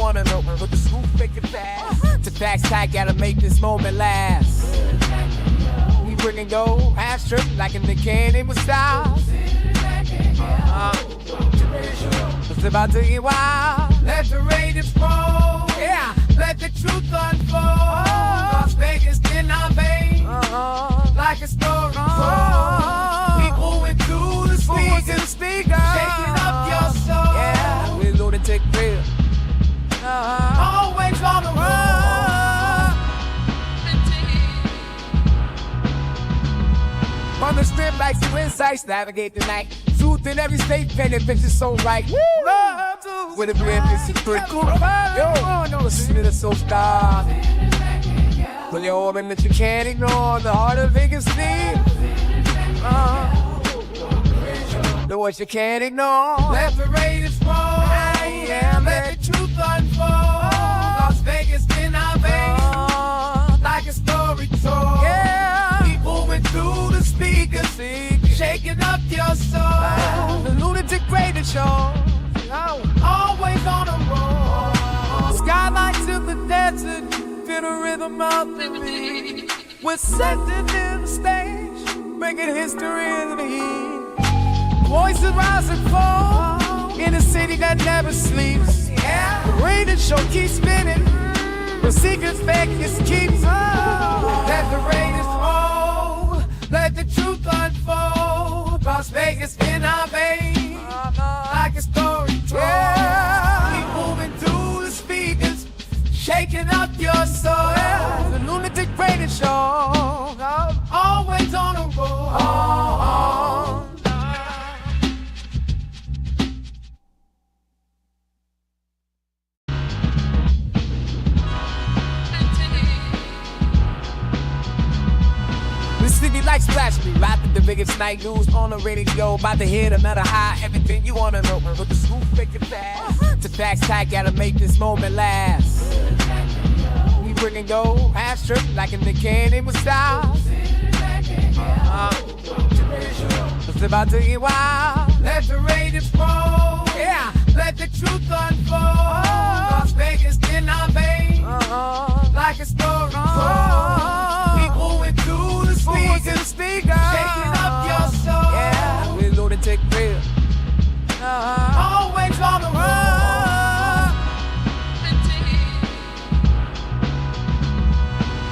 wanna know, but the school make it fast. To facts tight, gotta make this moment last. We bring and go, half strip like in the candy with style. It's about to get wild. Let the Raiders roll. Yeah, let the truth unfold. Las Vegas in our veins, like a story told. People went through the speakers, shaking up your soul. Yeah, we're Lunatik Raider. Always on the road. On the strip like two insights, navigate the night. Truth in every state, penny bitches so right. Love to with a brand new secret. Yo, no, listen to the soul star. Pull your organ that you can't ignore. The heart of Vegas need. The words you can't ignore. Let the Raiders roll. Yeah, let the truth unfold. Las Vegas in our veins, like a story told. Yeah, people went through the speakers, shaking up your soul. The Lunatik Raider Show, always on the road. Skylights in the desert, feel the rhythm of the beat. We're setting in the stage, making history in the heat. Boyz rise and fall in a city that never sleeps. Yeah, the Raider Show keeps spinning, the secrets Vegas keeps. Let the Raiders roll, let the truth unfold. Las Vegas in our veins, like a story told. Yeah, keep moving through the speakers, shaking up your soul. Yeah, the Lunatik Raider Show, always on the road. The city like splash me, right at the biggest night news on the radio. About to hit another high, everything you wanna know, but the school make it fast. To facts tight, gotta make this moment last. We bring and go, half strip like in the candy with style. It's about to get wild. Let the Raiders roll. Yeah, let the truth unfold. Las Vegas in our veins, like a story told. People went through the speakers, shaking up your soul. Yeah, we're Lunatik Raider. Always on the road.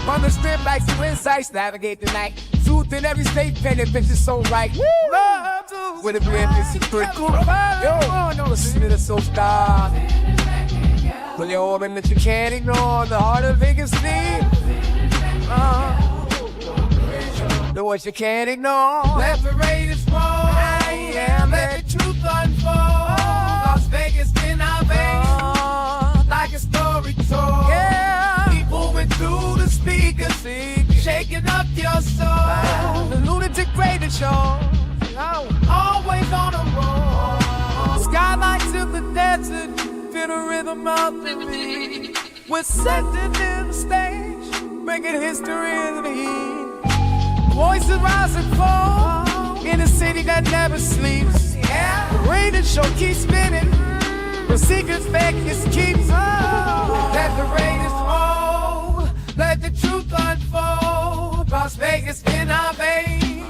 On the strip like two insights, navigate the night. Truth in every state, penny bitches so right. Love to with a brand new secret. Yo, no, listen to the soul star. Pull your organ that you can't ignore. The heart of Vegas need. The words you can't ignore. Let the Raiders roll. Yeah, let the truth unfold. Las Vegas in our veins, like a story told. Yeah, people went through the speakers, shaking up your soul. The Lunatik Raider Show, always on the road. Skylights in the desert, feel the rhythm of the beat. We're setting in the stage, making history in the heat. Boyz rise and fall in a city that never sleeps. Yeah, the Raider Show keeps spinning, the secrets Vegas keeps. Let the Raiders roll, let the truth unfold. Las Vegas in our veins,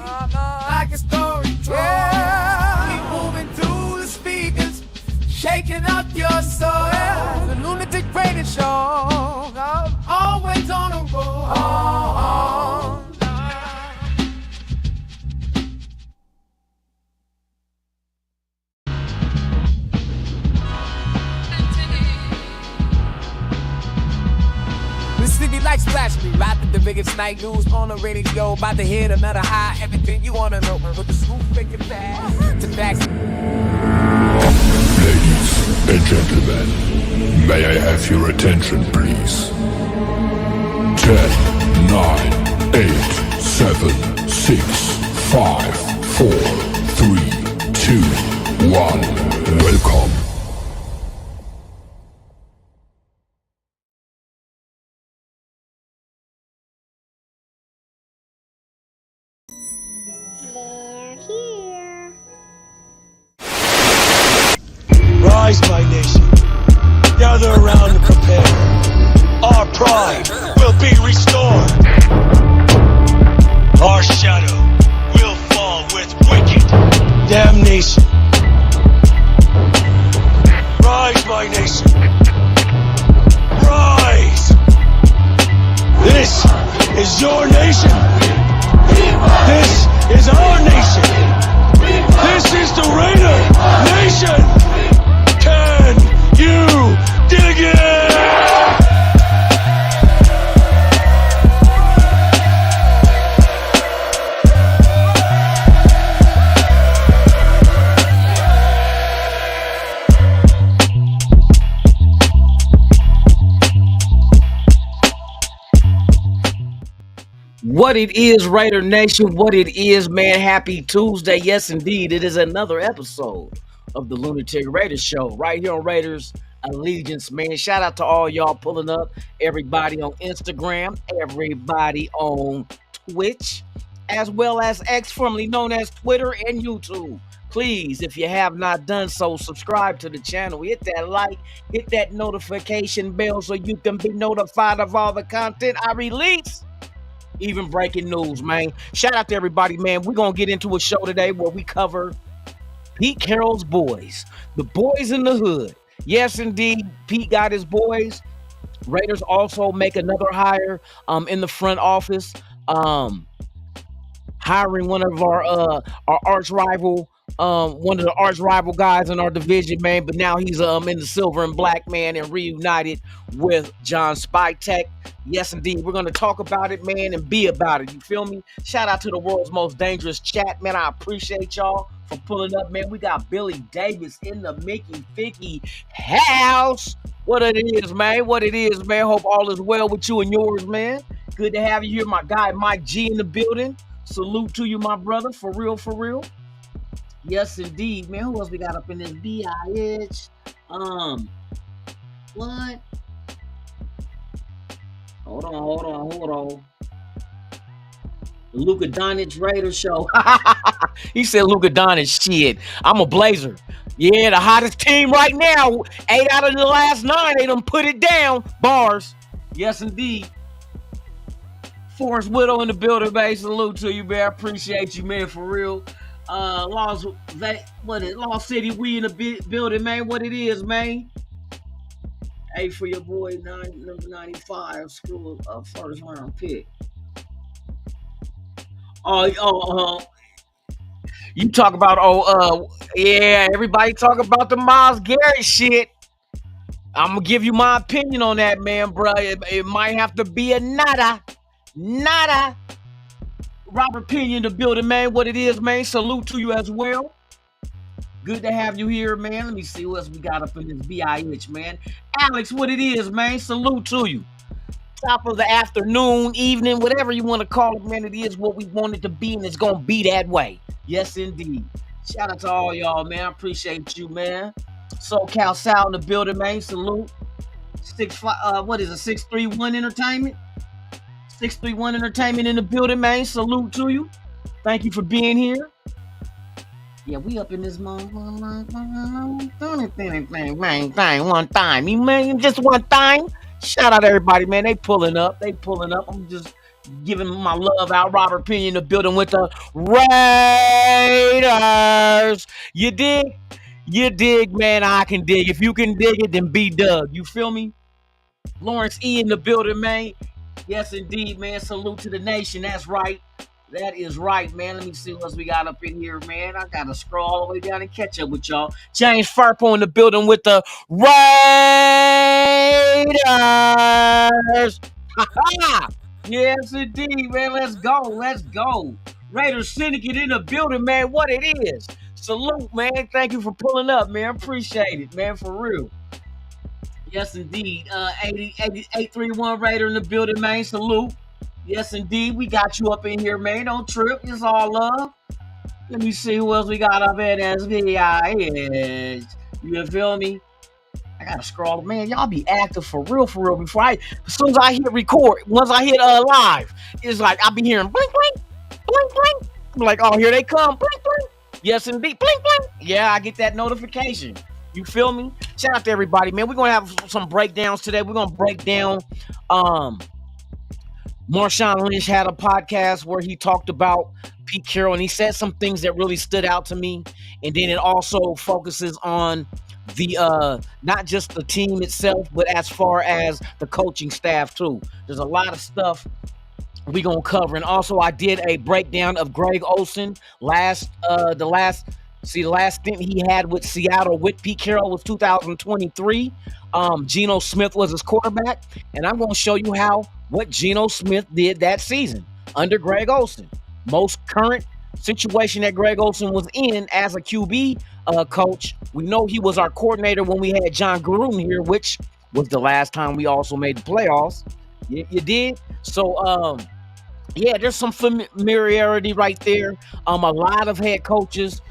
like a story told. Yeah, keep moving through the speakers, shaking up your soul. Yeah, the Lunatik Raider Show, always on the road. The city like splash me, right at the biggest night news on the radio. About to hit another high, everything you wanna know, but the school make it fast. To facts. Ladies and gentlemen, may I have your attention, please? 10, 9, 8, 7, 6, 5, 4, 3, 2, 1. Welcome. They're here. Rise, my nation. Gather gather around and prepare. Our pride will be restored. Our shadow will fall with wicked damnation. Rise, my nation. Rise! This is your nation. This is our nation. This is the Raider Nation. Can you dig it? What it is, Raider Nation, what it is, man. Happy Tuesday. Yes, indeed. It is another episode of the Lunatik Raider Show right here on Raiders Allegiance, man. Shout out to all y'all pulling up. Everybody on Instagram, everybody on Twitch, as well as X, formerly known as Twitter and YouTube. Please, if you have not done so, subscribe to the channel. Hit that like, hit that notification bell so you can be notified of all the content I release. Even breaking news, man. Shout out to everybody, man. We're going to get into a show today where we cover Pete Carroll's boys. The boys in the hood. Yes, indeed. Pete got his boys. Raiders also make another hire in the front office. Hiring one of our arch rival, one of the arch rival guys in our division, man. But now he's in the silver and black, man, and reunited with John Spytek. Yes, indeed. We're going to talk about it, man, and be about it. You feel me? Shout out to the world's most dangerous chat, man. I appreciate y'all for pulling up, man. We got Billy Davis in the Mickey Ficky house. What it is, man. What it is, man. Hope all is well with you and yours, man. Good to have you here. My guy, Mike G, in the building. Salute to you, my brother. For real, for real. Yes, indeed, man. Who else we got up in this bitch? What? Hold on. The Luka Doncic Raider Show. He said Luka Doncic, shit. I'm a Blazer. Yeah, the hottest team right now. 8 out of the last 9, they done put it down. Bars. Yes, indeed. Forrest Widow in the building, man. Salute to you, man. I appreciate you, man, for real. Lost City, we in the building, man. What it is, man. Hey, for your boy, number 95, school first round pick. You talk about, yeah, everybody talk about the Myles Garrett shit. I'm going to give you my opinion on that, man, bro. It might have to be a nada. Robert Pena in the building, man. What it is, man. Salute to you as well. Good to have you here, man. Let me see what else we got up in this BIH, man. Alex, what it is, man. Salute to you. Top of the afternoon, evening, whatever you want to call it, man. It is what we want it to be, and it's going to be that way. Yes, indeed. Shout out to all y'all, man. I appreciate you, man. SoCal Sal in the building, man. Salute. 631 Entertainment? 631 Entertainment in the building, man. Salute to you. Thank you for being here. Yeah, we up in this thing one time. You man, just one time. Shout out to everybody, man. They pulling up. I'm just giving my love out. Robert Pena in the building with the Raiders. You dig, man. I can dig. If you can dig it, then be dug. You feel me? Lawrence E in the building, man. Yes, indeed, man. Salute to the nation. That's right. That is right, man. Let me see what else we got up in here, man. I got to scroll all the way down and catch up with y'all. James Farpo in the building with the Raiders. Yes, indeed, man. Let's go. Raiders Syndicate in the building, man. What it is. Salute, man. Thank you for pulling up, man. Appreciate it, man, for real. Yes, indeed. 831 Raider in the building, man. Salute. Yes, indeed. We got you up in here, man. Don't trip. It's all love. Let me see who else we got up in this VIH. You feel me? I gotta scroll. Man, y'all be active for real. Before as soon as I hit record, once I hit live, it's like I'll be hearing blink, blink, blink, blink. I'm like, oh, here they come. Blink, blink. Yes, indeed. Blink, blink. Yeah, I get that notification. You feel me? Shout out to everybody, man. We're gonna have some breakdowns today. We're gonna break down. Marshaun Lynch had a podcast where he talked about Pete Carroll, and he said some things that really stood out to me. And then it also focuses on the not just the team itself, but as far as the coaching staff too. There's a lot of stuff we gonna cover. And also I did a breakdown of Greg Olsen. The last stint he had with Seattle with Pete Carroll was 2023. Geno Smith was his quarterback, and I'm gonna show you what Geno Smith did that season under Greg Olsen. Most current situation that Greg Olsen was in as a QB coach. We know he was our coordinator when we had John Gruden here, which was the last time we also made the playoffs. You did? So, yeah, there's some familiarity right there. A lot of head coaches.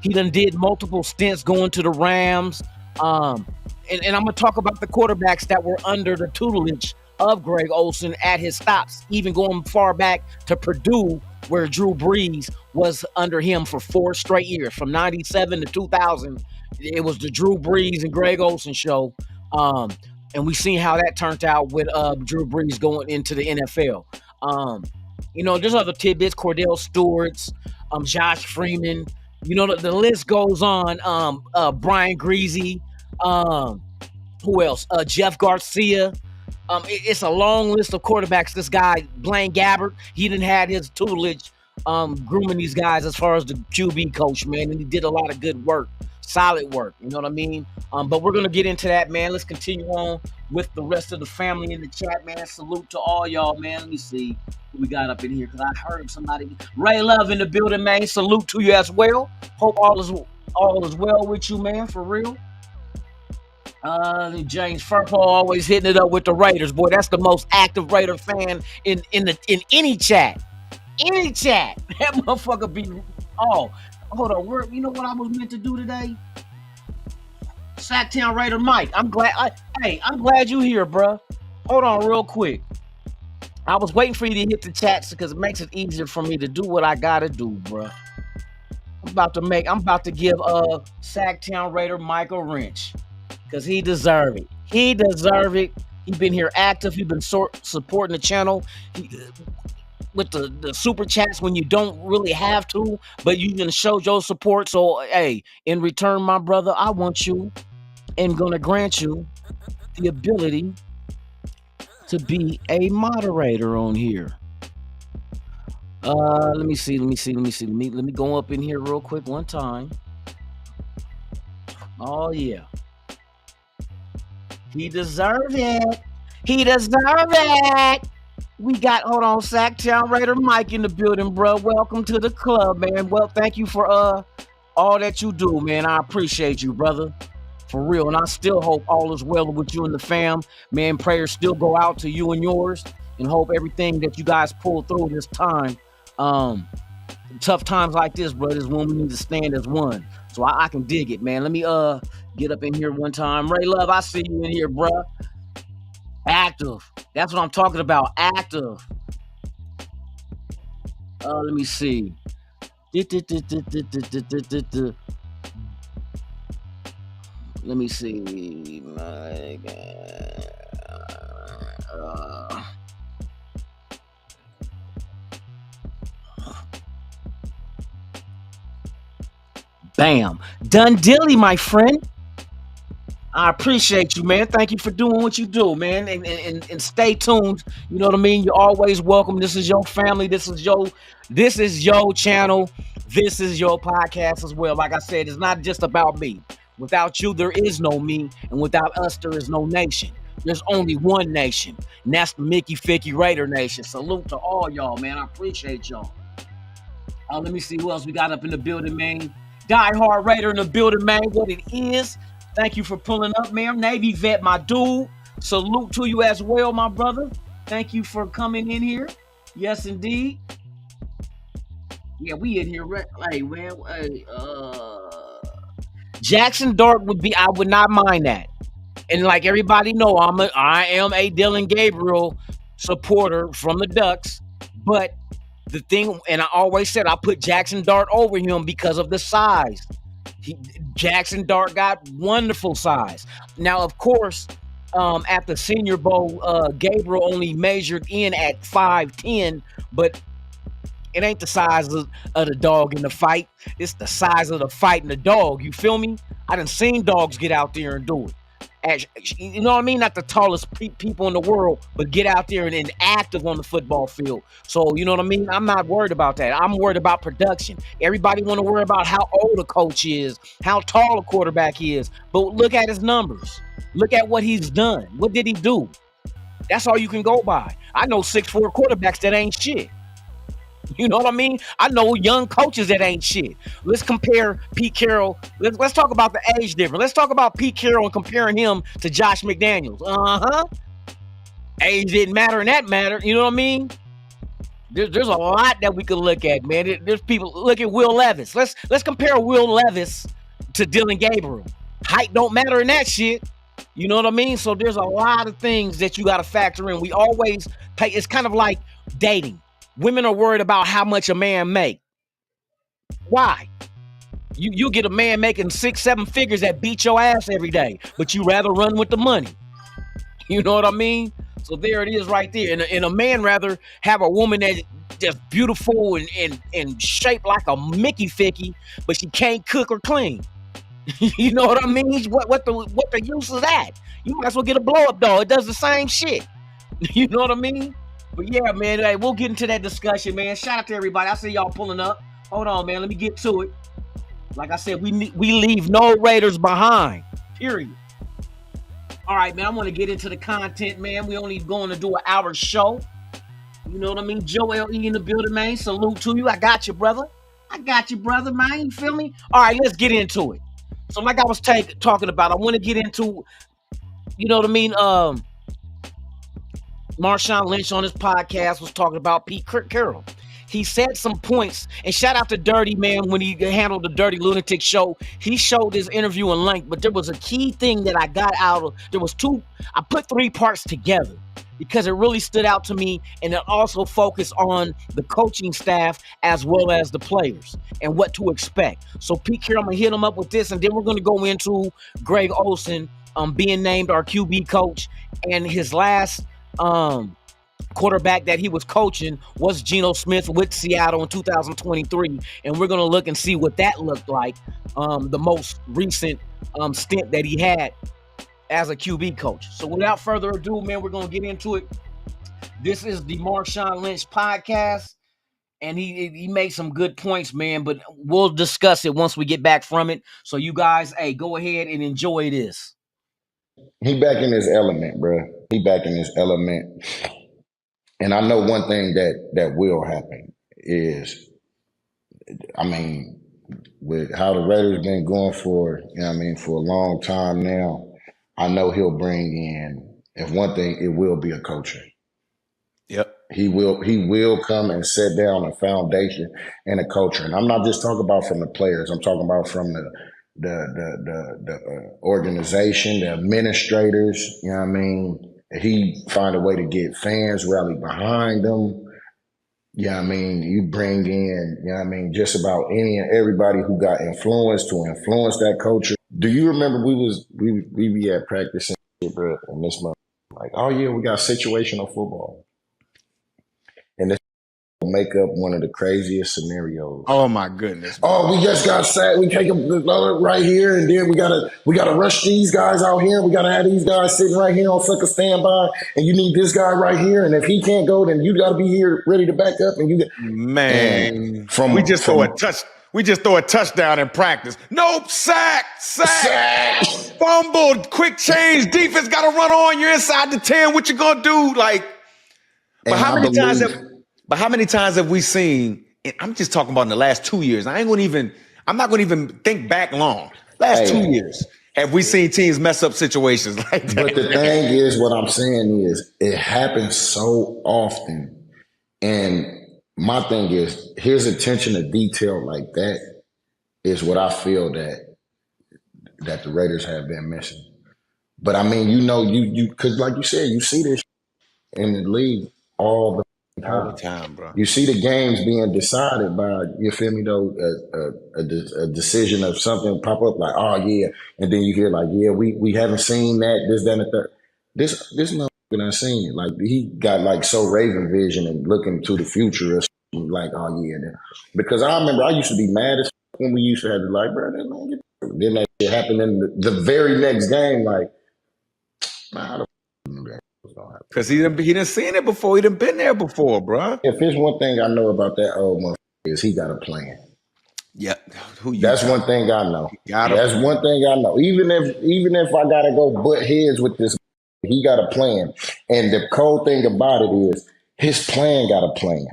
He done did multiple stints going to the Rams. And I'm going to talk about the quarterbacks that were under the tutelage of Greg Olsen at his stops, even going far back to Purdue, where Drew Brees was under him for 4 straight years. From 97 to 2000, it was the Drew Brees and Greg Olsen show. And we seen how that turned out with Drew Brees going into the NFL. There's other tidbits, Cordell Stewart's, Josh Freeman. The list goes on. Brian Greasy. Who else? Jeff Garcia. It's a long list of quarterbacks. This guy, Blaine Gabbert, he didn't had his tutelage grooming these guys as far as the QB coach, man. And he did a lot of good work, solid work. You know what I mean? But we're going to get into that, man. Let's continue on with the rest of the family in the chat, man. Salute to all y'all, man. Let me see who we got up in here, because I heard somebody. Ray Love in the building, man. Salute to you as well. Hope all is well with you, man, for real. James Furpo always hitting it up with the Raiders. Boy, that's the most active Raider fan in any chat. Any chat. That motherfucker be... Oh, hold on. You know what I was meant to do today? Sacktown Raider Mike. I'm glad you here, bro. Hold on real quick. I was waiting for you to hit the chats because it makes it easier for me to do what I gotta do, bro. I'm about to give Sacktown Raider Mike a wrench. Because he deserve it. He deserve it. He's been here active. He's been supporting the channel with the super chats when you don't really have to, but you can show your support. So, hey, in return, my brother, I want you and going to grant you the ability to be a moderator on here. Let me see. Let me go up in here real quick one time. Oh, yeah. He deserved it. He deserved it. We got, hold on, Sacktown Raider Mike in the building, bro. Welcome to the club, man. Well, thank you for all that you do, man. I appreciate you, brother. For real. And I still hope all is well with you and the fam. Man, prayers still go out to you and yours. And hope everything that you guys pull through this time. Tough times like this, brother, is when we need to stand as one. So I can dig it, man. Let me get up in here one time. Ray Love, I see you in here, bruh. Active. That's what I'm talking about. Active. Let me see. Let me see. My God. Bam. Done dilly, my friend. I appreciate you, man. Thank you for doing what you do, man. And stay tuned. You know what I mean? You're always welcome. This is your family. This is your channel. This is your podcast as well. Like I said, it's not just about me. Without you, there is no me. And without us, there is no nation. There's only one nation. And that's the Mickey Ficky Raider Nation. Salute to all y'all, man. I appreciate y'all. Let me see who else we got up in the building, man. Die Hard Raider in the building, man. What it is. Thank you for pulling up, man. Navy vet, my dude. Salute to you as well, my brother. Thank you for coming in here. Yes, indeed. Yeah, we in here. Hey, man. Hey, Jackson Dart I would not mind that. And like everybody know, I am a Dylan Gabriel supporter from the Ducks. But the thing, and I always said I put Jackson Dart over him because of the size. Jackson Dart got wonderful size. Now, of course, at the Senior Bowl, Gabriel only measured in at 5'10", but it ain't the size of the dog in the fight. It's the size of the fight and the dog. You feel me? I done seen dogs get out there and do it. You know what I mean? Not the tallest people in the world, but get out there and active on the football field. So, you know what I mean? I'm not worried about that. I'm worried about production. Everybody want to worry about how old a coach is, how tall a quarterback is. But look at his numbers. Look at what he's done. What did he do? That's all you can go by. I know 6'4" quarterbacks that ain't shit. You know what I mean? I know young coaches that ain't shit. Let's compare Pete Carroll. Let's talk about the age difference. Let's talk about Pete Carroll and comparing him to Josh McDaniels. Age didn't matter and that mattered. You know what I mean? There's a lot that we could look at, man. There's people. Look at Will Levis. Let's compare Will Levis to Dylan Gabriel. Height don't matter in that shit. You know what I mean? So there's a lot of things that you got to factor in. We always pay. It's kind of like dating. Women are worried about how much a man make. Why? You get a man making 6-7 figures that beat your ass every day, but you rather run with the money. You know what I mean? So there it is right there. And a man rather have a woman that's just beautiful and shaped like a Mickey Ficky, but she can't cook or clean. You know what I mean? What the use of that? You might as well get a blow-up doll. It does the same shit. You know what I mean? But yeah, man, hey, we'll get into that discussion, man. Shout out to everybody. I see y'all pulling up. Hold on, man. Let me get to it. Like I said, we leave no Raiders behind. Period. All right, man. I want to get into the content, man. We only going to do an hour show. You know what I mean? Joel E in the building, man. Salute to you. I got you, brother. Man. You feel me? All right, let's get into it. So like I was talking about, I want to get into, you know what I mean? Marshaun Lynch on his podcast was talking about Pete Carroll. He said some points, and shout out to Dirty, man, when he handled the Dirty Lunatic Show. He showed his interview in length, but there was a key thing that I got out of. I put 3 parts together because it really stood out to me, and it also focused on the coaching staff as well as the players and what to expect. So Pete Carroll, I'm going to hit him up with this, and then we're going to go into Greg Olsen being named our QB coach, and his last quarterback that he was coaching was Geno Smith with Seattle in 2023, and we're going to look and see what that looked like, the most recent stint that he had as a QB coach. So without further ado, man, we're going to get into it. This is the Marshaun Lynch podcast, and he made some good points, man, but we'll discuss it once we get back from it. So you guys, hey, go ahead and enjoy this. He back in his element, bro. He back in his element. And I know one thing that will happen is, I mean, with how the Raiders been going for, you know what I mean, for a long time now, I know he'll bring in, if one thing, it will be a coach. Yep. He will come and set down a foundation and a culture. And I'm not just talking about from the players. I'm talking about from the organization, the administrators, you know what I mean? He find a way to get fans rally behind them. You know what I mean? You bring in, you know what I mean, just about any and everybody who got influence to influence that culture. Do you remember we be at practice and this month, like, oh yeah, we got situational football. And this make up one of the craziest scenarios. Oh my goodness. Oh, we just got sacked. We take them right here, and then we gotta rush these guys out here. We gotta have these guys sitting right here on sucker standby, and you need this guy right here. And if he can't go, then you gotta be here ready to back up. And you man, we just throw a touchdown in practice. Nope, sack, fumbled, quick change, defense gotta run on. You're inside the 10. What you gonna do? Like, but how many times have we seen, and I'm just talking about in the last 2 years. I'm not going to even think back long. Last 2 years, have we seen teams mess up situations like that? But the thing is, what I'm saying is, it happens so often. And my thing is, his attention to detail like that is what I feel that the Raiders have been missing. But I mean, you know, you because like you said, you see this in the league all the All the time, bro. You see the games being decided by, you feel me though, a decision of something pop up like, oh yeah, and then you hear like, yeah, we haven't seen that, this, that, and the third. This motherfucker done seen it. Like he got like so Raven vision and looking to the future or something, like, oh yeah. Because I remember I used to be mad as fuck when we used to have the like, bro, that man, then that shit happened in the very next game, like, nah, I don't know that was gonna happen. Because he done seen it before. He done been there before, bro. If there's one thing I know about that old motherfucker is he got a plan. Yeah. That's one thing I know. That's one thing I know. Even if I gotta go butt heads with this, he got a plan. And the cold thing about it is his plan got a plan.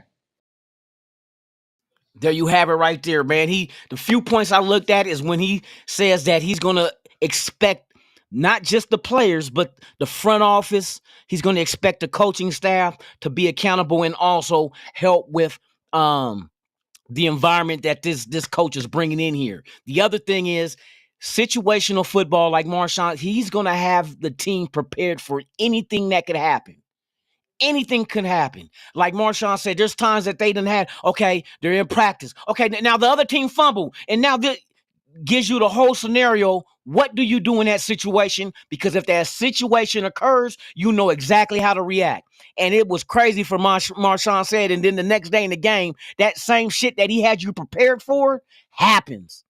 There you have it right there, man. The few points I looked at is when he says that he's gonna expect not just the players, but the front office. He's gonna expect the coaching staff to be accountable and also help with the environment that this coach is bringing in here. The other thing is situational football, like Marshaun. He's gonna have the team prepared for anything that could happen. Anything could happen. Like Marshaun said, there's times that they done had, okay, they're in practice. Okay, now the other team fumbled, and now this gives you the whole scenario. What do you do in that situation? Because if that situation occurs, you know exactly how to react. And it was crazy for Marshaun said, and then the next day in the game, that same shit that he had you prepared for happens.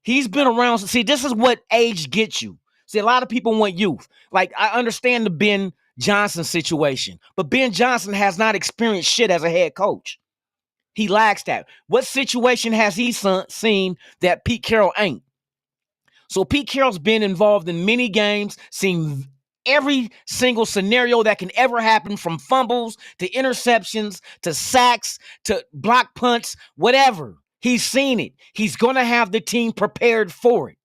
He's been around. See, this is what age gets you. See, a lot of people want youth. Like, I understand the Ben Johnson situation, but Ben Johnson has not experienced shit as a head coach. He lacks that. What situation has he seen that Pete Carroll ain't? So Pete Carroll's been involved in many games, seen every single scenario that can ever happen, from fumbles to interceptions to sacks to block punts, whatever. He's seen it. He's going to have the team prepared for it.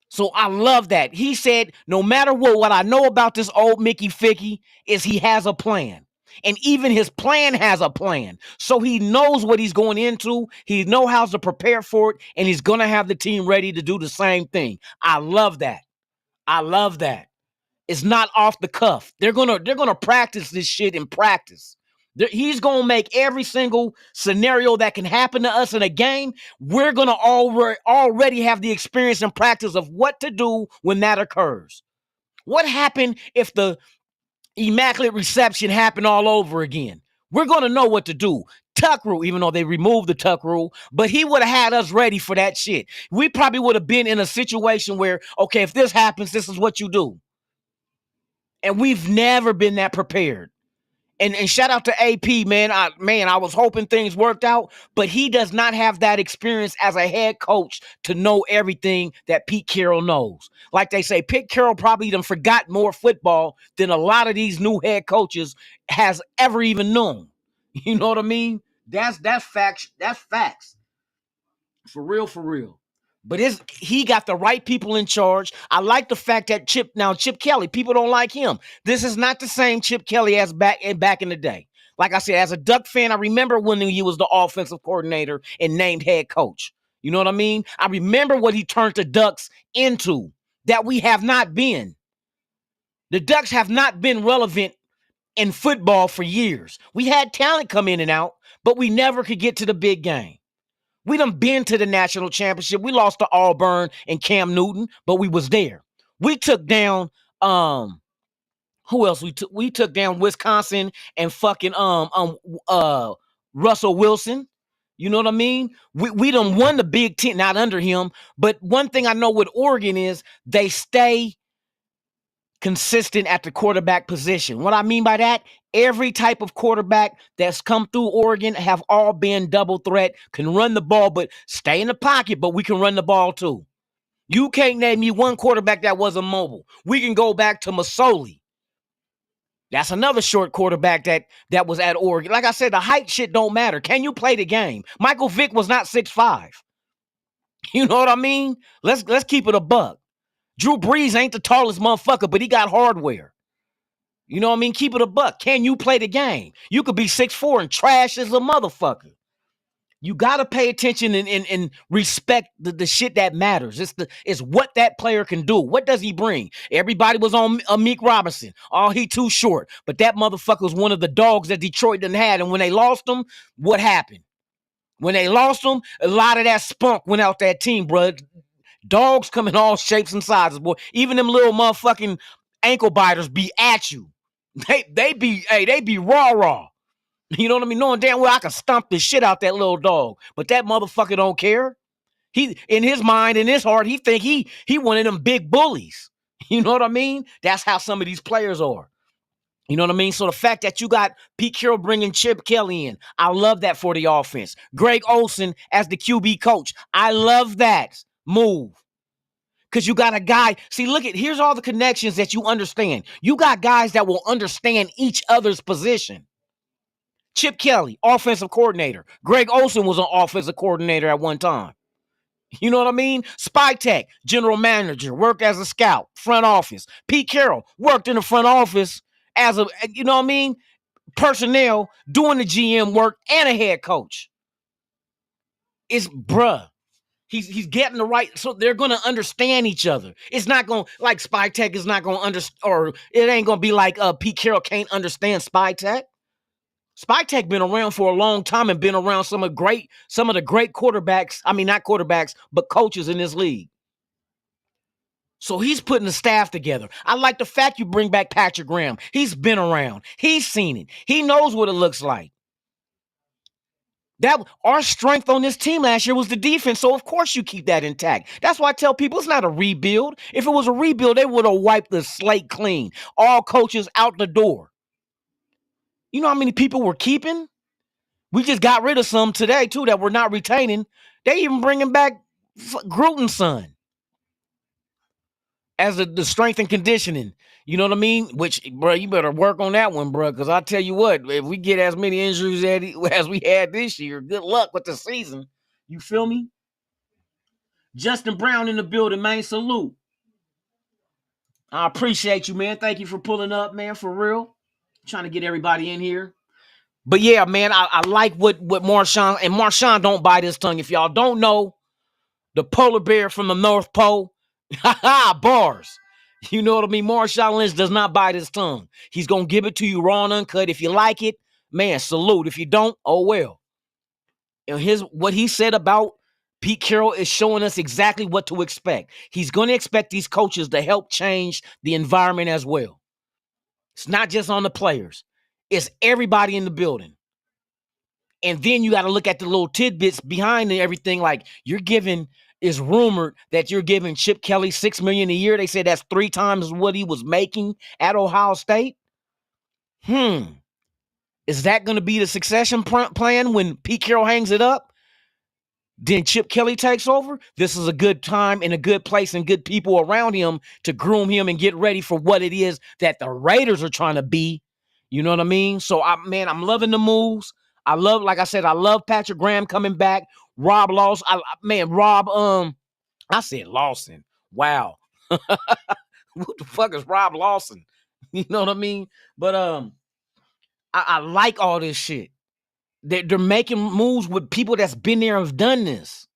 So I love that. He said, no matter what I know about this old Mickey Ficky is he has a plan. And even his plan has a plan. So he knows what he's going into. He knows how to prepare for it. And he's going to have the team ready to do the same thing. I love that. I love that. It's not off the cuff. They're gonna practice this shit in practice. He's going to make every single scenario that can happen to us in a game. We're going to already have the experience and practice of what to do when that occurs. What happened if the immaculate reception happened all over again? We're going to know what to do. Tuck rule, even though they removed the tuck rule, but he would have had us ready for that shit. We probably would have been in a situation where, okay, if this happens, this is what you do. And we've never been that prepared. And shout out to AP, man. I was hoping things worked out, but he does not have that experience as a head coach to know everything that Pete Carroll knows. Like they say, Pete Carroll probably done forgot more football than a lot of these new head coaches has ever even known. You know what I mean? That's facts. That's facts. For real, for real. But he got the right people in charge. I like the fact that Chip Kelly, people don't like him. This is not the same Chip Kelly as back in the day. Like I said, as a Duck fan, I remember when he was the offensive coordinator and named head coach. You know what I mean? I remember what he turned the Ducks into that we have not been. The Ducks have not been relevant in football for years. We had talent come in and out, but we never could get to the big game. We done been to the national championship. We lost to Auburn and Cam Newton, but we was there. We took down who else? We took down Wisconsin and fucking Russell Wilson. You know what I mean? We done won the Big Ten, not under him. But one thing I know with Oregon is they stay consistent at the quarterback position. What I mean by that, every type of quarterback that's come through Oregon have all been double threat, can run the ball, but stay in the pocket, but we can run the ball too. You can't name me one quarterback that wasn't mobile. We can go back to Masoli. That's another short quarterback that was at Oregon. Like I said, the height shit don't matter. Can you play the game? Michael Vick was not 6'5". You know what I mean? Let's keep it a buck. Drew Brees ain't the tallest motherfucker, but he got hardware. You know what I mean? Keep it a buck. Can you play the game? You could be 6'4" and trash as a motherfucker. You got to pay attention and respect the shit that matters. It's what that player can do. What does he bring? Everybody was on Meek Robinson. Oh, he too short. But that motherfucker was one of the dogs that Detroit done had. And when they lost him, what happened? When they lost him, a lot of that spunk went out that team, bro. Dogs come in all shapes and sizes, boy. Even them little motherfucking ankle biters be at you. They be raw. You know what I mean? Knowing damn well I can stomp the shit out that little dog. But that motherfucker don't care. He, in his mind, in his heart, he think he one of them big bullies. You know what I mean? That's how some of these players are. You know what I mean? So the fact that you got Pete Carroll bringing Chip Kelly in, I love that for the offense. Greg Olsen as the QB coach, I love that move. Because you got a guy, see, here's all the connections that you understand. You got guys that will understand each other's position. Chip Kelly, offensive coordinator. Greg Olsen was an offensive coordinator at one time. You know what I mean? Spytek, general manager, worked as a scout, front office. Pete Carroll worked in the front office as a, you know what I mean? Personnel, doing the GM work and a head coach. It's bruh. He's getting the right, so they're gonna understand each other. It's not gonna, like Spytek is not gonna understand, or it ain't gonna be like Pete Carroll can't understand Spytek. Spytek been around for a long time and been around some of the great quarterbacks. I mean, not quarterbacks, but coaches in this league. So he's putting the staff together. I like the fact you bring back Patrick Graham. He's been around. He's seen it. He knows what it looks like. That our strength on this team last year was the defense, so of course you keep that intact. That's why I tell people it's not a rebuild. If it was a rebuild, they would have wiped the slate clean. All coaches out the door. You know how many people we're keeping? We just got rid of some today, too, that we're not retaining. They even bringing back Gruden's son as the strength and conditioning. You know what I mean? Which, bro, you better work on that one, bro, because I tell you what, if we get as many injuries as we had this year, good luck with the season. You feel me? Justin Brown in the building, man. Salute. I appreciate you, man. Thank you for pulling up, man, for real. Trying to get everybody in here. But yeah, man, I like what Marshaun, and Marshaun don't bite his tongue. If y'all don't know, the polar bear from the North Pole, bars. You know what I mean? Marshaun Lynch does not bite his tongue. He's going to give it to you raw and uncut. If you like it, man, salute. If you don't, oh well. And what he said about Pete Carroll is showing us exactly what to expect. He's going to expect these coaches to help change the environment as well. It's not just on the players. It's everybody in the building. And then you got to look at the little tidbits behind everything. Like it's rumored that you're giving Chip Kelly $6 million a year. They said that's 3 times what he was making at Ohio State. Is that going to be the succession plan when Pete Carroll hangs it up? Then Chip Kelly takes over. This is a good time and a good place and good people around him to groom him and get ready for what it is that the Raiders are trying to be. You know what I mean? So, I'm loving the moves. I love Patrick Graham coming back. Rob Lawson. I said Lawson. Wow. What the fuck is Rob Lawson? You know what I mean? But I like all this shit. They're making moves with people that's been there and have done this.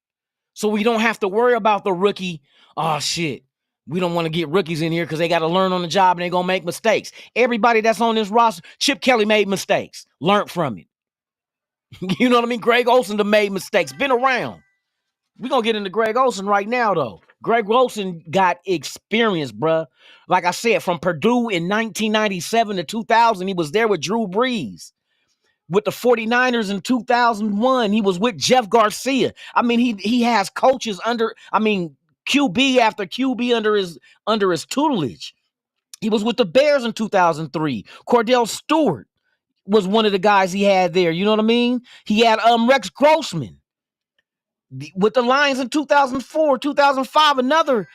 So we don't have to worry about the rookie. Oh, shit. We don't want to get rookies in here because they got to learn on the job and they're going to make mistakes. Everybody that's on this roster, Chip Kelly made mistakes. Learned from it. You know what I mean? Greg Olsen made mistakes. Been around. We're going to get into Greg Olsen right now, though. Greg Olsen got experience, bruh. Like I said, from Purdue in 1997 to 2000, he was there with Drew Brees. With the 49ers in 2001, he was with Jeff Garcia. I mean, he has coaches QB after QB under his tutelage. He was with the Bears in 2003. Cordell Stewart was one of the guys he had there. You know what I mean? He had Rex Grossman with the Lions in 2004, 2005, another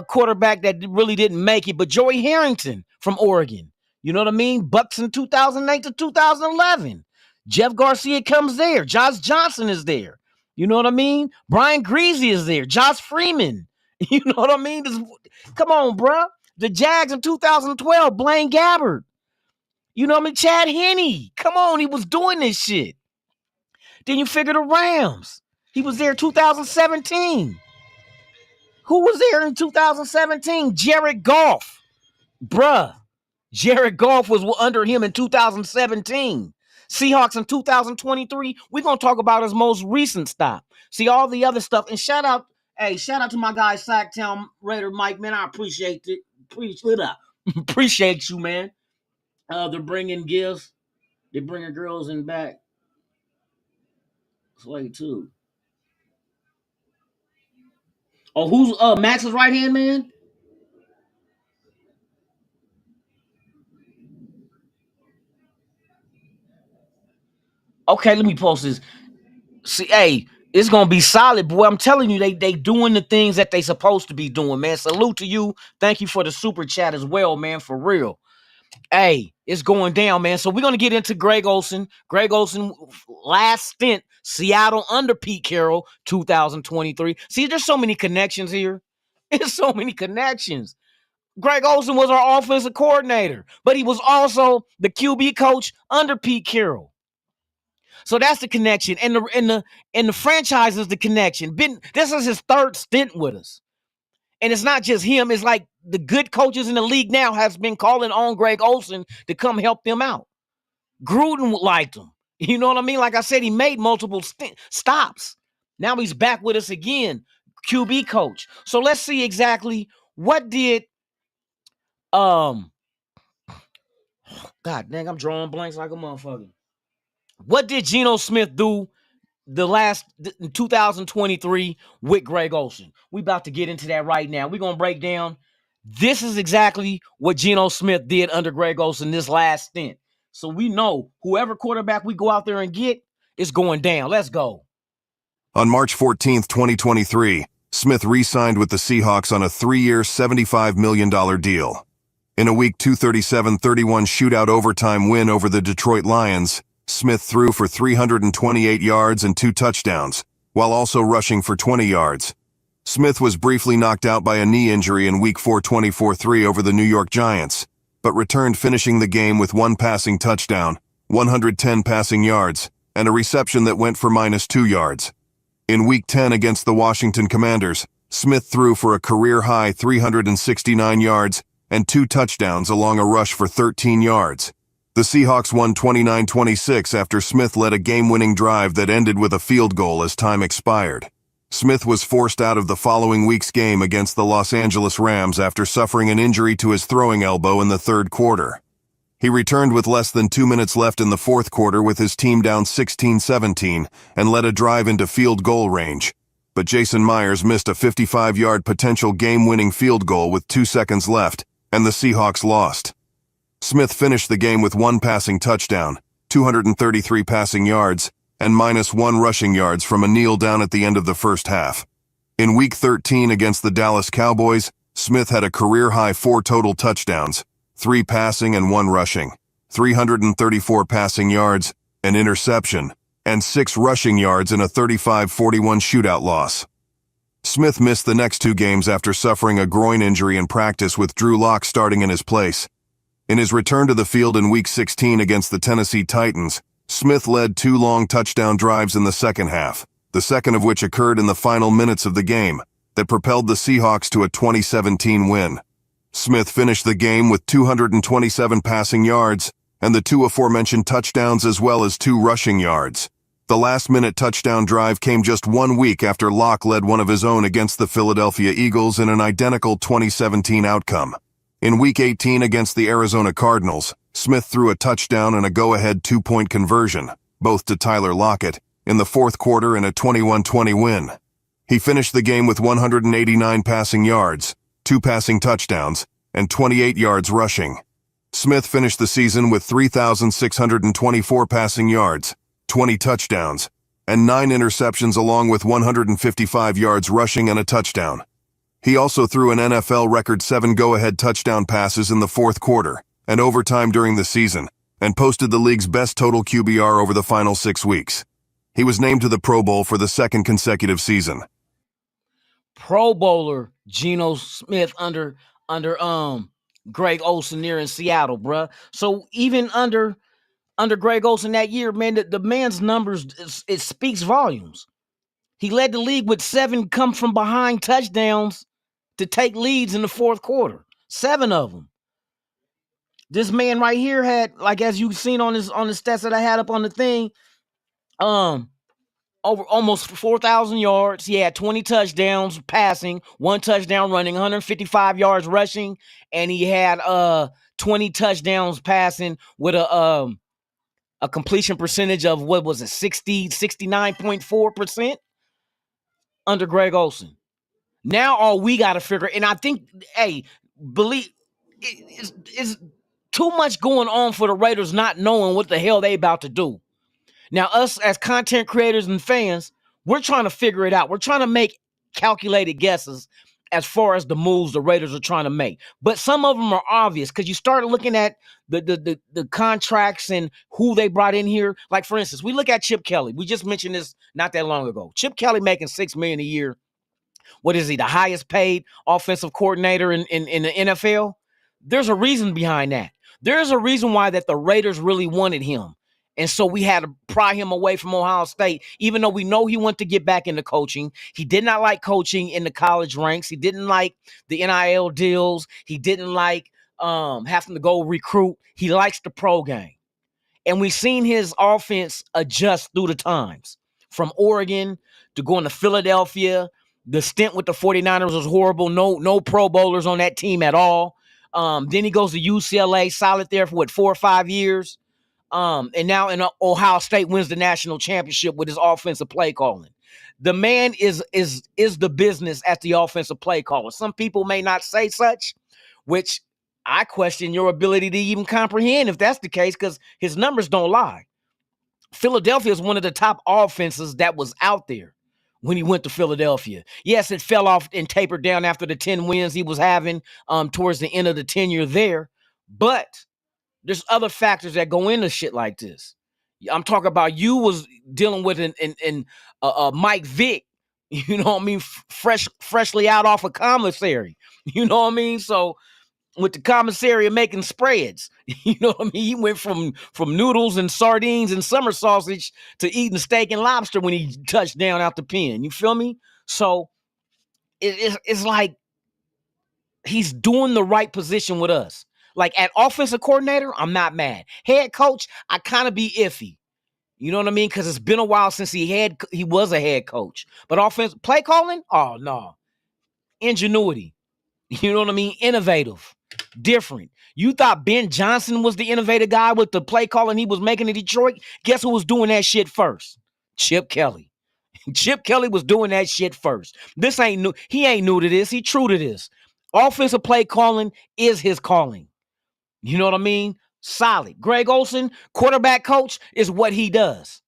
quarterback that really didn't make it, but Joey Harrington from Oregon. You know what I mean? Bucks in 2008 to 2011. Jeff Garcia comes there. Josh Johnson is there. You know what I mean? Brian Greasy is there. Josh Freeman. You know what I mean? Come on, bro. The Jags in 2012, Blaine Gabbert. You know what I mean? Chad Henne. Come on, he was doing this shit. Then you figure the Rams. He was there 2017. Who was there in 2017? Jared Goff. Bruh. Jared Goff was under him in 2017. Seahawks in 2023. We're going to talk about his most recent stop. See all the other stuff. And shout out to my guy, Sacktown Raider Mike, man. I appreciate it. Appreciate you, man. They're bringing gifts. They're bringing girls in back. Slay too. Oh, who's Max's right hand man? Okay, let me post this. See, hey, it's gonna be solid, boy. I'm telling you, they doing the things that they supposed to be doing, man. Salute to you. Thank you for the super chat as well, man. For real. Hey, it's going down, man. So we're gonna get into Greg Olsen. Greg Olsen, last stint, Seattle under Pete Carroll, 2023. See, there's so many connections here. There's so many connections. Greg Olsen was our offensive coordinator, but he was also the QB coach under Pete Carroll. So that's the connection, and the franchise is the connection. This is his third stint with us, and it's not just him. It's like the good coaches in the league now has been calling on Greg Olsen to come help them out. Gruden liked him. You know what I mean? Like I said, he made multiple stops. Now he's back with us again, QB coach. So let's see exactly what did God dang, I'm drawing blanks like a motherfucker. What did Geno Smith do in 2023 with Greg Olsen? We about to get into that right now. We're going to break down. This is exactly what Geno Smith did under Greg Olsen this last stint. So we know whoever quarterback we go out there and get is going down. Let's go. On March 14th, 2023, Smith re-signed with the Seahawks on a 3-year, $75 million deal. In a Week 237-31 shootout overtime win over the Detroit Lions, Smith threw for 328 yards and 2 touchdowns, while also rushing for 20 yards. Smith was briefly knocked out by a knee injury in Week 4 24-3 over the New York Giants, but returned finishing the game with 1 passing touchdown, 110 passing yards, and a reception that went for -2 yards. In Week 10 against the Washington Commanders, Smith threw for a career-high 369 yards and 2 touchdowns along a rush for 13 yards. The Seahawks won 29-26 after Smith led a game-winning drive that ended with a field goal as time expired. Smith was forced out of the following week's game against the Los Angeles Rams after suffering an injury to his throwing elbow in the third quarter. He returned with less than 2 minutes left in the fourth quarter with his team down 16-17 and led a drive into field goal range. But Jason Myers missed a 55-yard potential game-winning field goal with 2 seconds left, and the Seahawks lost. Smith finished the game with 1 passing touchdown, 233 passing yards, and -1 rushing yards from a kneel down at the end of the first half. In Week 13 against the Dallas Cowboys, Smith had a career-high 4 total touchdowns, 3 passing and 1 rushing, 334 passing yards, an interception, and 6 rushing yards in a 35-41 shootout loss. Smith missed the next 2 games after suffering a groin injury in practice with Drew Lock starting in his place. In his return to the field in Week 16 against the Tennessee Titans, Smith led 2 long touchdown drives in the second half, the second of which occurred in the final minutes of the game, that propelled the Seahawks to a 2017 win. Smith finished the game with 227 passing yards and the 2 aforementioned touchdowns as well as 2 rushing yards. The last-minute touchdown drive came just 1 week after Locke led one of his own against the Philadelphia Eagles in an identical 2017 outcome. In Week 18 against the Arizona Cardinals, Smith threw a touchdown and a go-ahead 2-point conversion, both to Tyler Lockett, in the fourth quarter in a 21-20 win. He finished the game with 189 passing yards, 2 passing touchdowns, and 28 yards rushing. Smith finished the season with 3,624 passing yards, 20 touchdowns, and 9 interceptions along with 155 yards rushing and a touchdown. He also threw an NFL record 7 go-ahead touchdown passes in the fourth quarter and overtime during the season, and posted the league's best total QBR over the final 6 weeks. He was named to the Pro Bowl for the 2nd consecutive season. Pro Bowler Geno Smith under Greg Olsen there in Seattle, bruh. So even under under Greg Olsen that year, man, the man's numbers, it speaks volumes. He led the league with 7 come from behind touchdowns to take leads in the fourth quarter. 7 of them. This man right here had, like as you've seen on the stats that I had up on the thing, over almost 4,000 yards. He had 20 touchdowns passing, 1 touchdown running, 155 yards rushing, and he had 20 touchdowns passing with a completion percentage of, what was it, 69.4% under Greg Olsen. Now all we got to figure, and I think, hey, believe it's too much going on for the Raiders not knowing what the hell they about to do. Now, us as content creators and fans, we're trying to figure it out. We're trying to make calculated guesses as far as the moves the Raiders are trying to make. But some of them are obvious because you start looking at the contracts and who they brought in here. Like, for instance, we look at Chip Kelly. We just mentioned this not that long ago. Chip Kelly making $6 million a year. What is he, the highest paid offensive coordinator in the NFL? There's a reason behind that. There's a reason why that the Raiders really wanted him. And so we had to pry him away from Ohio State, even though we know he wanted to get back into coaching. He did not like coaching in the college ranks. He didn't like the NIL deals. He didn't like having to go recruit. He likes the pro game. And we've seen his offense adjust through the times. From Oregon to going to Philadelphia. The stint with the 49ers was horrible. No Pro Bowlers on that team at all. Then he goes to UCLA, solid there for 4 or 5 years. And now in Ohio State wins the national championship with his offensive play calling. The man is the business at the offensive play caller. Some people may not say such, which I question your ability to even comprehend if that's the case, because his numbers don't lie. Philadelphia is one of the top offenses that was out there when he went to Philadelphia. Yes, it fell off and tapered down after the 10 wins he was having towards the end of the tenure there, but there's other factors that go into shit like this. I'm talking about you was dealing with an Mike Vick, you know what I mean, freshly out off a commissary, you know what I mean? So with the commissary and making spreads, you know what I mean? He went from noodles and sardines and summer sausage to eating steak and lobster when he touched down out the pen. You feel me? So it's like he's doing the right position with us. Like at offensive coordinator, I'm not mad. Head coach, I kind of be iffy. You know what I mean? Because it's been a while since he was a head coach. But offensive play calling, oh no. Ingenuity. You know what I mean? Innovative. Different. You thought Ben Johnson was the innovative guy with the play calling he was making in Detroit? Guess who was doing that shit first? Chip Kelly. Chip Kelly was doing that shit first. This ain't new. He ain't new to this. He true to this. Offensive play calling is his calling. You know what I mean? Solid. Greg Olsen, quarterback coach, is what he does.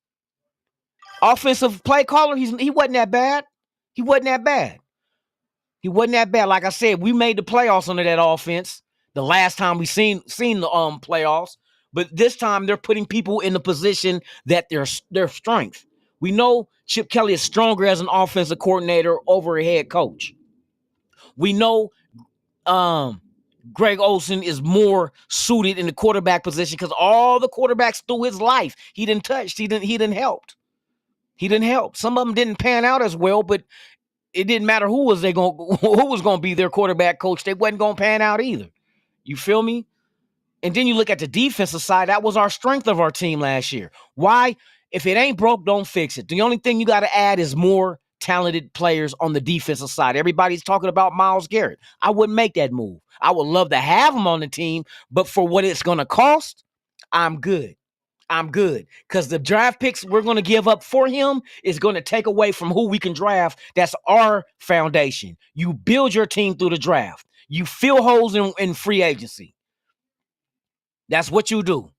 Offensive play caller, he wasn't that bad. He wasn't that bad. He wasn't that bad. Like I said, we made the playoffs under that offense the last time we seen the playoffs. But this time they're putting people in the position that their strength. We know Chip Kelly is stronger as an offensive coordinator over a head coach. We know Greg Olsen is more suited in the quarterback position because all the quarterbacks through his life he didn't touch. He didn't help. He didn't help. Some of them didn't pan out as well, but it didn't matter who was going to be their quarterback coach. They wasn't going to pan out either. You feel me? And then you look at the defensive side. That was our strength of our team last year. Why? If it ain't broke, don't fix it. The only thing you got to add is more talented players on the defensive side. Everybody's talking about Myles Garrett. I wouldn't make that move. I would love to have him on the team, but for what it's going to cost, I'm good. I'm good. Because the draft picks we're going to give up for him is going to take away from who we can draft. That's our foundation. You build your team through the draft. You fill holes in free agency. That's what you do.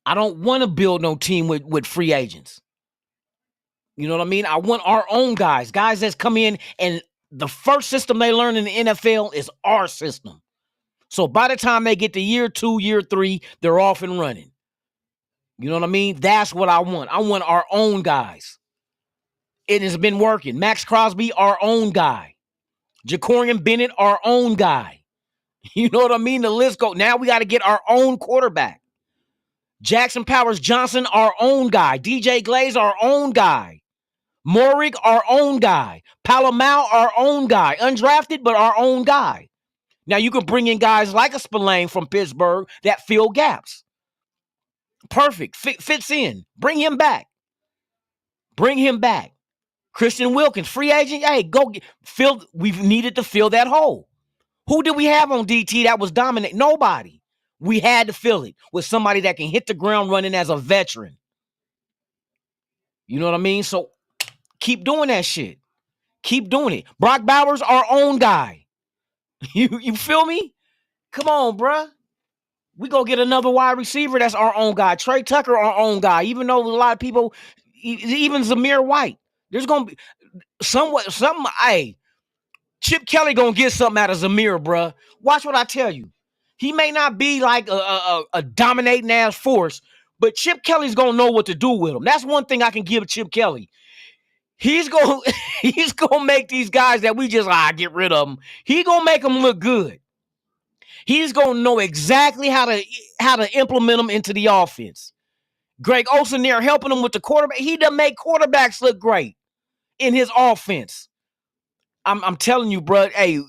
I don't want to build no team with free agents. You know what I mean? I want our own guys that's come in, and the first system they learn in the NFL is our system. So by the time they get to year 2, year 3, they're off and running. You know what I mean? That's what I want. I want our own guys. It has been working. Max Crosby, our own guy. Jacorian Bennett, our own guy. You know what I mean? The list goes. Now we got to get our own quarterback. Jackson Powers Johnson, our own guy. DJ Glaze, our own guy. Morig, our own guy. Palomau, our own guy. Undrafted, but our own guy. Now you can bring in guys like a Spillane from Pittsburgh that fill gaps. Perfect. Fits in. Bring him back. Bring him back. Christian Wilkins, free agent. Hey, go fill. We've needed to fill that hole. Who did we have on DT that was dominant? Nobody. We had to fill it with somebody that can hit the ground running as a veteran. You know what I mean? So keep doing that shit. Keep doing it. Brock Bowers, our own guy. You feel me? Come on, bruh. We go get another wide receiver that's our own guy. Trey Tucker, our own guy. Even though a lot of people, even Zamir White, there's going to be something. Hey, Chip Kelly going to get something out of Zamir, bruh. Watch what I tell you. He may not be like a dominating ass force, but Chip Kelly's going to know what to do with him. That's one thing I can give Chip Kelly. He's going to make these guys that we just get rid of them. He's going to make them look good. He's going to know exactly how to implement them into the offense. Greg Olsen there helping him with the quarterback. He done make quarterbacks look great in his offense. I'm telling you, bro. Hey,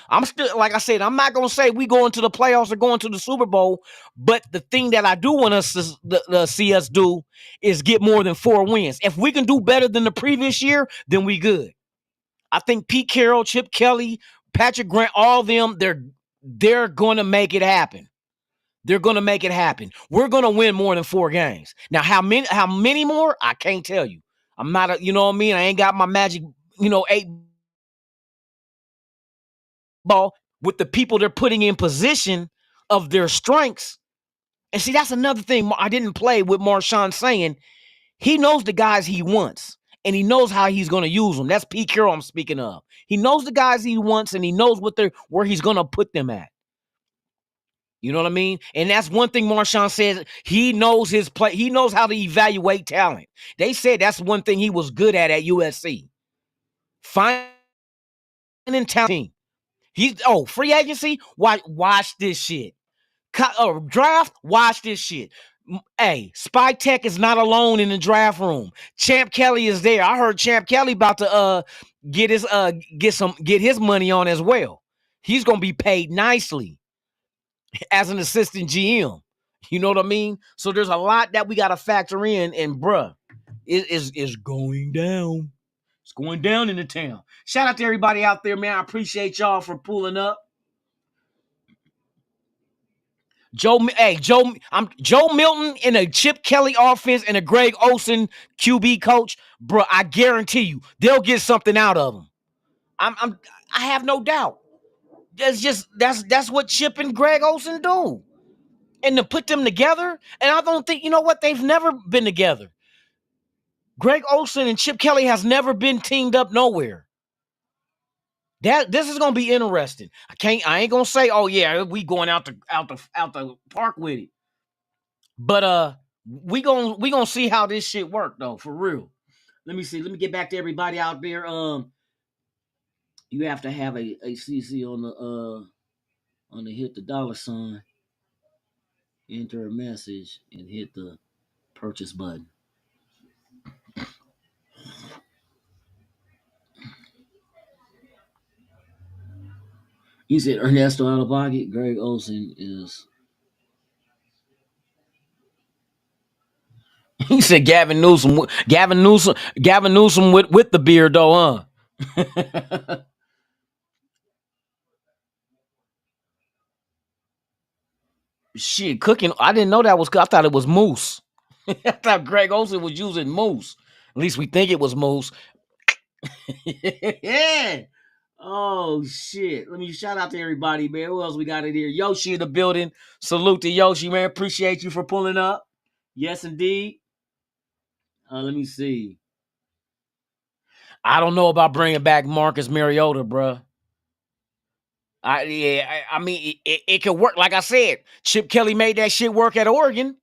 I'm still, like I said, I'm not going to say we going to the playoffs or going to the Super Bowl, but the thing that I do want us to see us do is get more than 4 wins. If we can do better than the previous year, then we good. I think Pete Carroll, Chip Kelly, Patrick Grant, all of them, they're going to make it happen. They're going to make it happen. We're going to win more than 4 games. Now, how many more? I can't tell you. I'm not, you know what I mean? I ain't got my magic, 8 ball with the people they're putting in position of their strengths. And see, that's another thing I didn't play with Marshaun saying. He knows the guys he wants, and he knows how he's going to use them. That's Pete Carroll I'm speaking of. He knows the guys he wants, and he knows where he's going to put them at. You know what I mean? And that's one thing Marshaun says. He knows his play. He knows how to evaluate talent. They said that's one thing he was good at USC. Finding talent. Free agency? Watch this shit. Draft? Watch this shit. Hey, Spike Tech is not alone in the draft room. Champ Kelly is there. I heard Champ Kelly about to get his money on as well. He's gonna be paid nicely as an assistant GM. You know what I mean? So there's a lot that we gotta factor in, and bruh, it is going down. It's going down in the town. Shout out to everybody out there, man. I appreciate y'all for pulling up. Joe Milton in a Chip Kelly offense and a Greg Olsen QB coach, bro. I guarantee you they'll get something out of them. I have no doubt. That's what Chip and Greg Olsen do, and to put them together. And I don't think they've never been together. Greg Olsen and Chip Kelly has never been teamed up nowhere. This is gonna be interesting. I ain't gonna say, oh yeah, we going out the park with it. But we gonna see how this shit work though, for real. Let me see. Let me get back to everybody out there. You have to have a CC on the hit the $, enter a message, and hit the purchase button. He said Ernesto out of pocket. Greg Olsen is. He said Gavin Newsom with the beard though, huh? Shit, cooking. I didn't know that was. I thought it was moose. I thought Greg Olsen was using moose. At least we think it was moose. Yeah. Oh shit! Let me shout out to everybody, man. Who else we got in here? Yoshi in the building. Salute to Yoshi, man. Appreciate you for pulling up. Yes, indeed. Let me see. I don't know about bringing back Marcus Mariota, bruh. I mean, it could work. Like I said, Chip Kelly made that shit work at Oregon.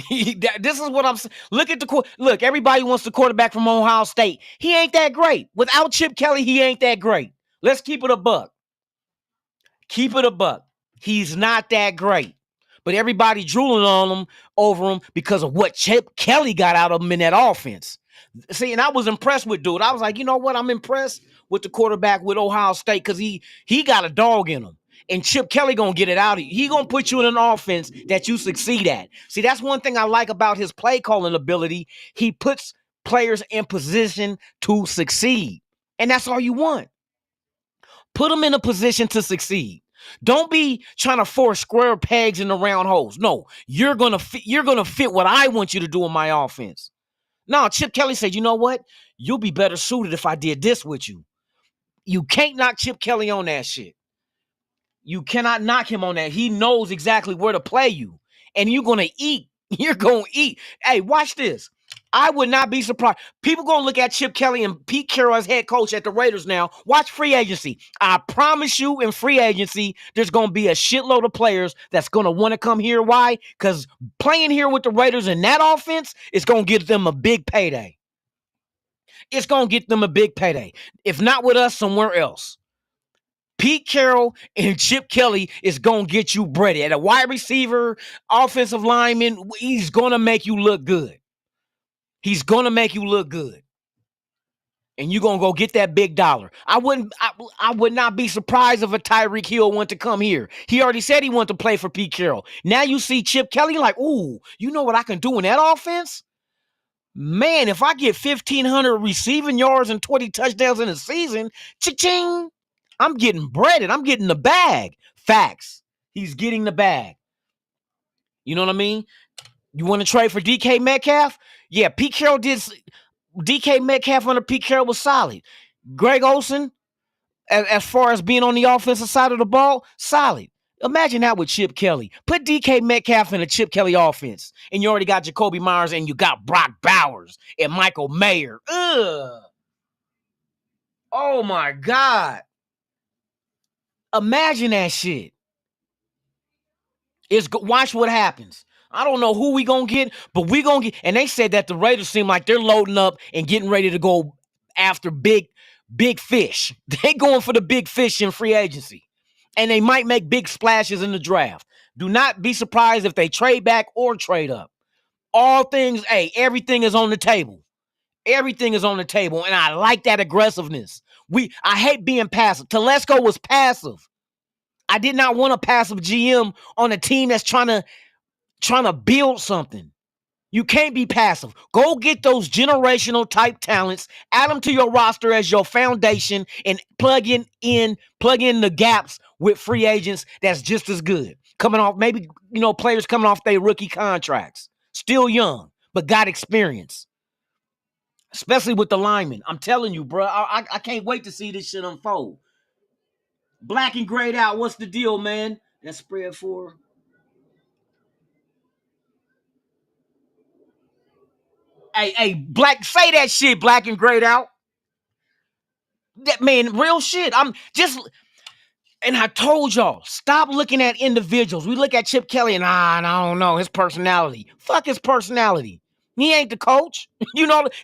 This is what I'm saying. Look, everybody wants the quarterback from Ohio State. He ain't that great. Without Chip Kelly, he ain't that great. Let's keep it a buck. Keep it a buck. He's not that great. but everybody drooling on him over him because of what Chip Kelly got out of him in that offense. See, and I was impressed with dude. I was like, you know what? I'm impressed with the quarterback with Ohio State because he got a dog in him. And Chip Kelly gonna get it out of you. He gonna put you in an offense that you succeed at. See, that's one thing I like about his play calling ability. He puts players in position to succeed. And that's all you want. Put them in a position to succeed. Don't be trying to force square pegs in the round holes. No, you're gonna fit what I want you to do in my offense. No, Chip Kelly said, you know what? You'll be better suited if I did this with you. You can't knock Chip Kelly on that shit. You cannot knock him on that. He knows exactly where to play you. And you're going to eat. You're going to eat. Hey, watch this. I would not be surprised. People going to look at Chip Kelly and Pete Carroll as head coach at the Raiders now. Watch free agency. I promise you in free agency, there's going to be a shitload of players that's going to want to come here. Why? Because playing here with the Raiders in that offense is going to get them a big payday. It's going to get them a big payday. If not with us, somewhere else. Pete Carroll and Chip Kelly is going to get you breaded. At a wide receiver, offensive lineman, he's going to make you look good. He's going to make you look good. And you're going to go get that big dollar. I would not be surprised if a Tyreek Hill wanted to come here. He already said he wanted to play for Pete Carroll. Now you see Chip Kelly like, ooh, you know what I can do in that offense? Man, if I get 1,500 receiving yards and 20 touchdowns in a season, cha-ching, I'm getting breaded. I'm getting the bag. Facts. He's getting the bag. You know what I mean? You want to trade for DK Metcalf? Yeah, Pete Carroll did. DK Metcalf under Pete Carroll was solid. Greg Olsen, as far as being on the offensive side of the ball, solid. Imagine that with Chip Kelly. Put DK Metcalf in a Chip Kelly offense, and you already got Jacoby Myers, and you got Brock Bowers and Michael Mayer. Ugh. Oh, my God. Imagine that shit. Watch what happens. I don't know who we gonna get, but we gonna get. And they said that the Raiders seem like they're loading up and getting ready to go after big fish. They going for the big fish in free agency, and they might make big splashes in the draft. Do not be surprised if they trade back or trade up. All things, everything is on the table. Everything is on the table, and I like that aggressiveness. I hate being passive. Telesco was passive. I did not want a passive GM on a team that's trying to build something. You can't be passive. Go get those generational type talents, add them to your roster as your foundation, and plug in the gaps with free agents that's just as good. Coming off, maybe, players coming off their rookie contracts. Still young, but got experience. Especially with the linemen. I'm telling you, bro, I can't wait to see this shit unfold. Black and grayed out. What's the deal, man? That's spread for. Hey, Black, say that shit, black and grayed out. That, man, real shit. And I told y'all, stop looking at individuals. We look at Chip Kelly and I don't know, his personality. Fuck his personality. He ain't the coach.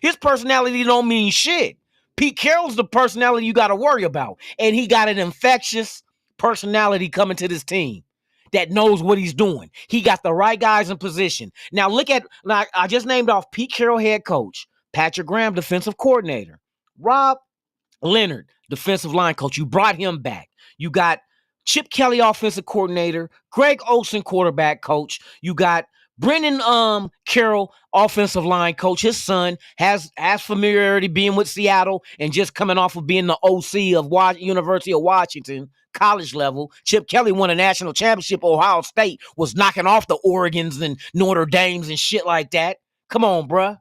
His personality don't mean shit. Pete Carroll's the personality you got to worry about. And he got an infectious personality coming to this team that knows what he's doing. He got the right guys in position. Now look at, I just named off Pete Carroll head coach, Patrick Graham defensive coordinator, Rob Leonard defensive line coach. You brought him back. You got Chip Kelly offensive coordinator, Greg Olsen quarterback coach. You got Brendan Carroll offensive line coach. His son has familiarity being with Seattle and just coming off of being the OC of University of Washington college level. Chip Kelly won a national championship. Ohio State was knocking off the Oregons and Notre Dames and shit like that. Come on, bruh.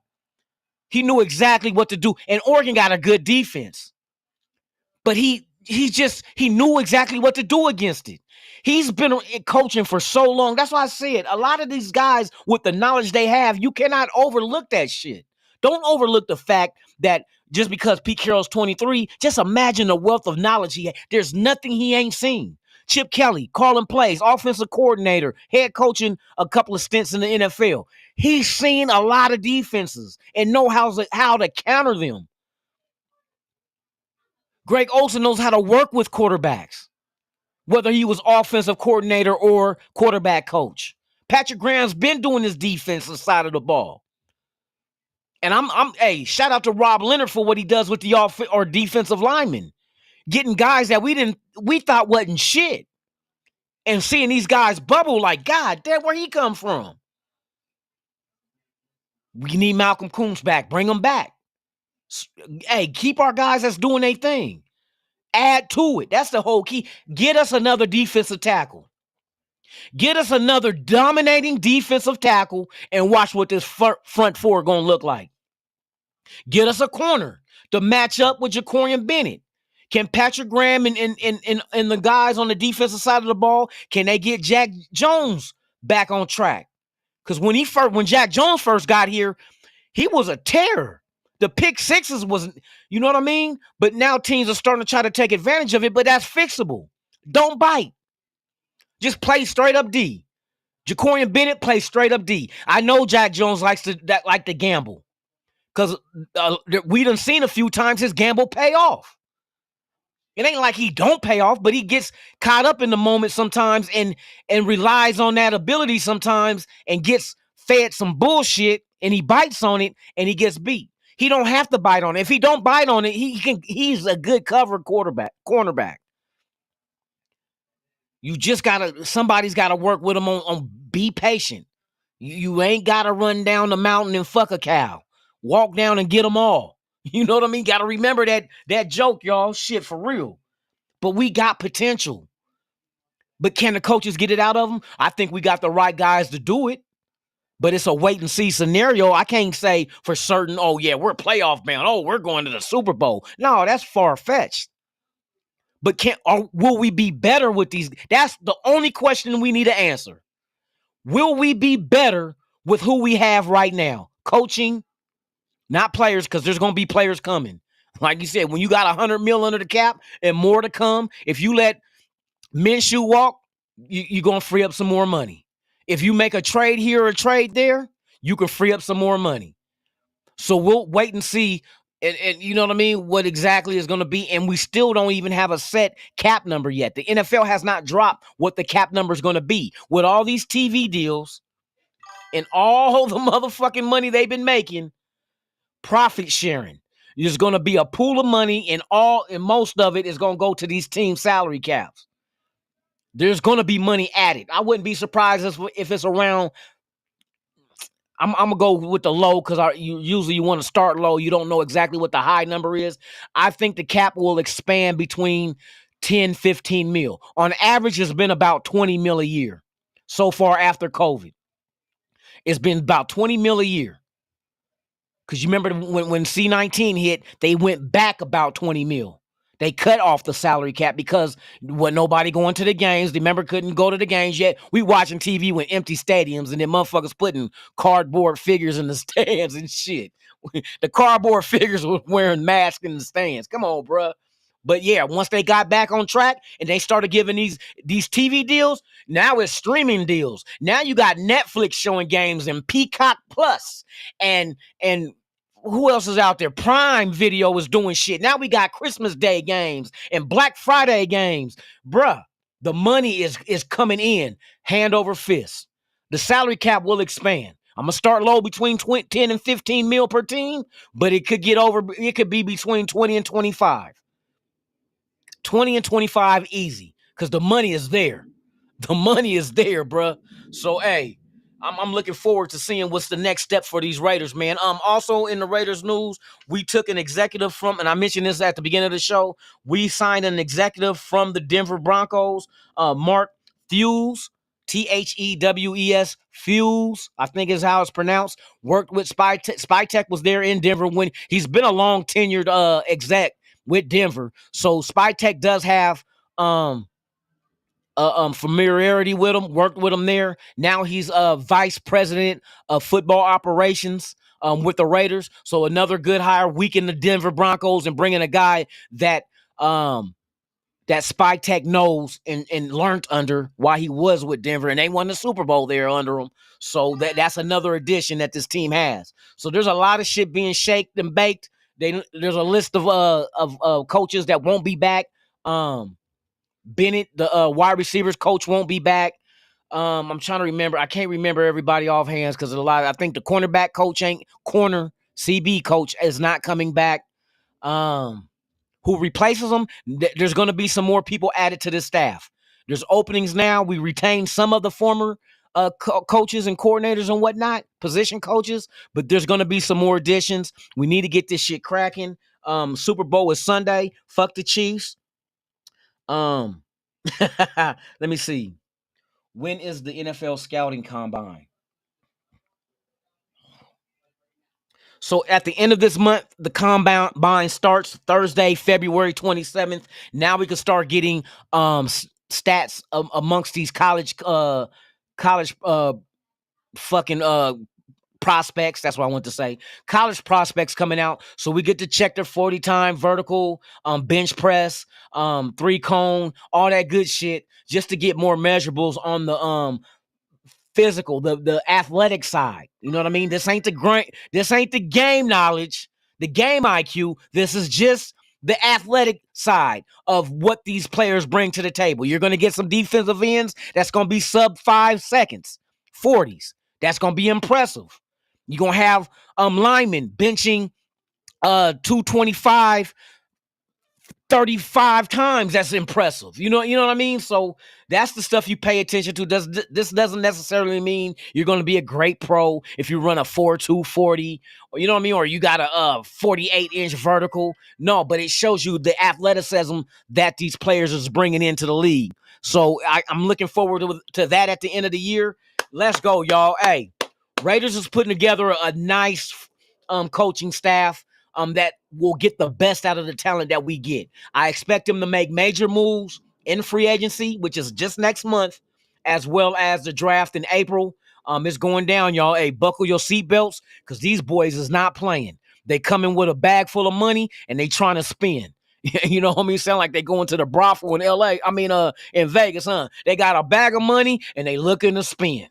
He knew exactly what to do. And Oregon got a good defense. But he knew exactly what to do against it. He's been coaching for so long. That's why I said a lot of these guys with the knowledge they have, you cannot overlook that shit. Don't overlook the fact that just because Pete Carroll's 23, just imagine the wealth of knowledge he has. There's nothing he ain't seen. Chip Kelly, calling plays, offensive coordinator, head coaching a couple of stints in the NFL. He's seen a lot of defenses and know how to counter them. Greg Olsen knows how to work with quarterbacks, whether he was offensive coordinator or quarterback coach. Patrick Graham's been doing this defensive side of the ball. And hey, shout out to Rob Leonard for what he does with the defensive linemen. Getting guys that we thought wasn't shit. And seeing these guys bubble like, God damn, where he come from? We need Malcolm Coombs back. Bring him back. Hey, keep our guys that's doing their thing. Add to it. That's the whole key. Get us another defensive tackle. Get us another dominating defensive tackle and watch what this front four going to look like. Get us a corner to match up with Jacorian Bennett. Can Patrick Graham and the guys on the defensive side of the ball, can they get Jack Jones back on track? Because when Jack Jones first got here, he was a terror. The pick sixes wasn't, you know what I mean? But now teams are starting to try to take advantage of it, but that's fixable. Don't bite. Just play straight up D. Jacorian Bennett plays straight up D. I know Jack Jones likes to gamble. Because we done seen a few times his gamble pay off. It ain't like he don't pay off, but he gets caught up in the moment sometimes and relies on that ability sometimes and gets fed some bullshit and he bites on it and he gets beat. He don't have to bite on it. If he don't bite on it, he's a good cover cornerback. You just somebody's gotta work with him on be patient. You ain't gotta run down the mountain and fuck a cow. Walk down and get them all. You know what I mean? Gotta remember that joke, y'all. Shit, for real. But we got potential. But can the coaches get it out of them? I think we got the right guys to do it. But it's a wait and see scenario. I can't say for certain, oh yeah, we're playoff bound. Oh, we're going to the Super Bowl. No, that's far-fetched. But will we be better with these? That's the only question we need to answer. Will we be better with who we have right now? Coaching, not players, because there's going to be players coming. Like you said, when you got $100 million under the cap and more to come, if you let Minshew walk, you're going to free up some more money. If you make a trade here or a trade there, you can free up some more money. So we'll wait and see, and you know what I mean, what exactly is going to be. And we still don't even have a set cap number yet. The NFL has not dropped what the cap number is going to be. With all these TV deals and all the motherfucking money they've been making, profit sharing. There's going to be a pool of money, and most of it is going to go to these team salary caps. There's going to be money added. I wouldn't be surprised if it's around. I'm going to go with the low because usually you want to start low. You don't know exactly what the high number is. I think the cap will expand between 10, 15 mil. On average, it's been about 20 mil a year so far after COVID. It's been about 20 mil a year. Because you remember when C-19 hit, they went back about 20 mil. They cut off the salary cap because nobody going to the games. Remember, couldn't go to the games yet. We watching TV with empty stadiums and then motherfuckers putting cardboard figures in the stands and shit. The cardboard figures were wearing masks in the stands. Come on, bruh. But yeah, once they got back on track and they started giving these TV deals, now it's streaming deals. Now you got Netflix showing games and Peacock Plus and who else is out there? Prime Video is doing shit. Now we got Christmas Day games and Black Friday games. Bruh, the money is coming in hand over fist. The salary cap will expand. I'm going to start low between 10 and 15 mil per team, but it could be between 20 and 25. 20 and 25 easy because the money is there. The money is there, bruh. So, hey, I'm looking forward to seeing what's the next step for these Raiders, man. Also in the Raiders news, we took an executive from, and I mentioned this at the beginning of the show, we signed an executive from the Denver Broncos, Mark Fewes, Thewes, Fewes, I think is how it's pronounced, worked with Spytech was there in Denver when he's been a long tenured exec with Denver. So Spytech does have familiarity with him, worked with him there. Now he's vice president of football operations with the Raiders. So another good hire, weaken the Denver Broncos and bringing a guy that that Spytech knows and learned under while he was with Denver, and they won the Super Bowl there under him. So that's another addition that this team has. So there's a lot of shit being shaked and baked. There's a list of coaches that won't be back. Bennett, the wide receivers coach, won't be back. I'm trying to remember. I can't remember everybody offhand because a lot. I think the cornerback coach corner CB coach is not coming back. Who replaces them? There's going to be some more people added to this staff. There's openings now. We retained some of the former coaches and coordinators and whatnot, position coaches, but there's going to be some more additions. We need to get this shit cracking. Super Bowl is Sunday. Fuck the Chiefs. Let me see. When is the NFL scouting combine? So at the end of this month, the combine starts Thursday, February 27th. Now we can start getting stats amongst these college prospects. That's what I want to say. College prospects coming out. So we get to check their 40 time vertical, bench press, 3-cone, all that good shit, just to get more measurables on the physical, the athletic side. You know what I mean? This ain't the game knowledge, the game IQ. This is just the athletic side of what these players bring to the table. You're going to get some defensive ends that's going to be sub 5 seconds, 40s. That's going to be impressive. You're going to have linemen benching 225 35 times. That's impressive. You know what I mean? So that's the stuff you pay attention to. This doesn't necessarily mean you're going to be a great pro if you run a 4.2 40, or you know what I mean, or you got a 48-inch vertical. No, but it shows you the athleticism that these players is bringing into the league. So I'm looking forward to that at the end of the year. Let's go, y'all. Hey, Raiders is putting together a nice coaching staff that will get the best out of the talent that we get. I expect them to make major moves in free agency, which is just next month, as well as the draft in April. It's going down, y'all. Hey, buckle your seatbelts, because these boys is not playing. They come in with a bag full of money, and they trying to spin. You know what I mean? Sound like they going to the brothel in L.A. In Vegas, huh? They got a bag of money, and they looking to spin.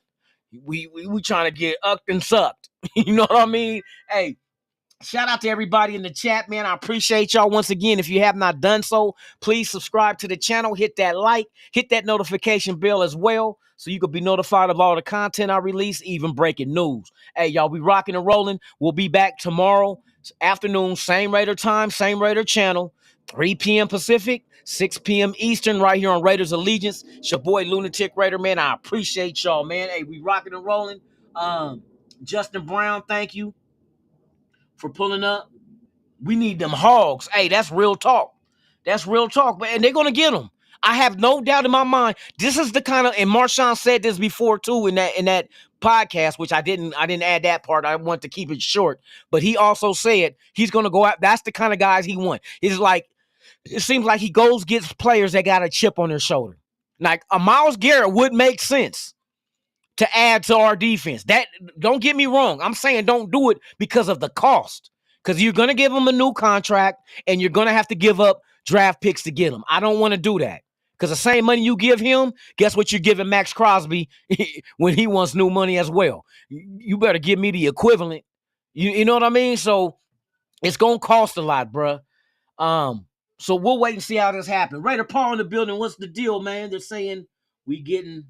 We trying to get ucked and sucked. You know what I mean? Hey, shout out to everybody in the chat, man. I appreciate y'all once again. If you have not done so, please subscribe to the channel, hit that like, hit that notification bell as well, so you can be notified of all the content I release, even breaking news. Hey, y'all, we rocking and rolling. We'll be back tomorrow afternoon, same Raider time, same Raider channel, 3 p.m. Pacific, 6 p.m. Eastern, right here on Raiders Allegiance. It's your boy Lunatik Raider, man. I appreciate y'all, man. Hey, we rocking and rolling. Justin Brown, thank you for pulling up. We need them hogs. Hey, that's real talk. That's real talk, man. And they're gonna get them. I have no doubt in my mind. This is the kind of, and Marshaun said this before too in that podcast, which I didn't add that part. I want to keep it short. But he also said he's gonna go out. That's the kind of guys he wants. It's like, it seems like he gets players that got a chip on their shoulder. Like a Myles Garrett would make sense to add to our defense. That, don't get me wrong. I'm saying don't do it because of the cost. Because you're going to give him a new contract and you're going to have to give up draft picks to get him. I don't want to do that. Because the same money you give him, guess what you're giving Max Crosby when he wants new money as well. You better give me the equivalent. You know what I mean? So it's going to cost a lot, bruh. So we'll wait and see how this happens. Raider Paul in the building. What's the deal, man? They're saying we getting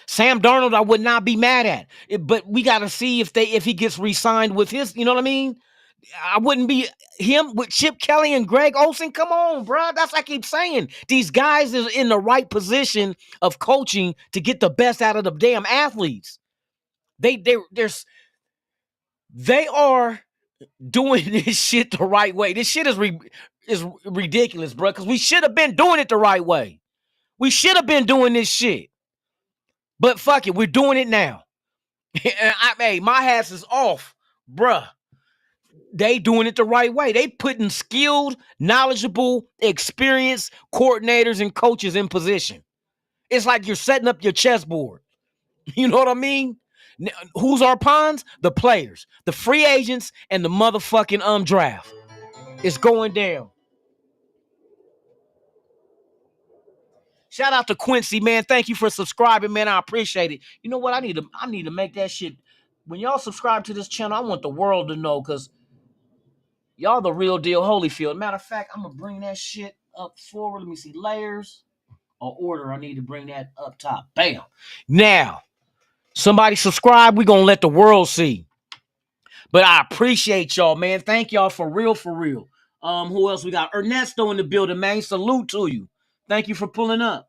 Sam Darnold. I would not be mad at it, but we got to see if he gets re-signed with his, you know what I mean? I wouldn't be him with Chip Kelly and Greg Olsen. Come on, bro. That's what I keep saying. These guys is in the right position of coaching to get the best out of the damn athletes. They are doing this shit the right way. This shit is ridiculous, bro, because we should have been doing it the right way. We should have been doing this shit. But fuck it, we're doing it now. Hey, my hats is off, bruh. They doing it the right way. They putting skilled, knowledgeable, experienced coordinators and coaches in position. It's like you're setting up your chessboard. You know what I mean? Who's our pawns? The players, the free agents, and the motherfucking draft. It's going down. Shout out to Quincy, man. Thank you for subscribing, man. I appreciate it. You know what? I need to make that shit. When y'all subscribe to this channel, I want the world to know, because y'all the real deal Holyfield. Matter of fact, I'm going to bring that shit up forward. Let me see. Layers. order. I need to bring that up top. Bam. Now, somebody subscribe. We're going to let the world see. But I appreciate y'all, man. Thank y'all for real, for real. Who else we got? Ernesto in the building, man. Salute to you. Thank you for pulling up.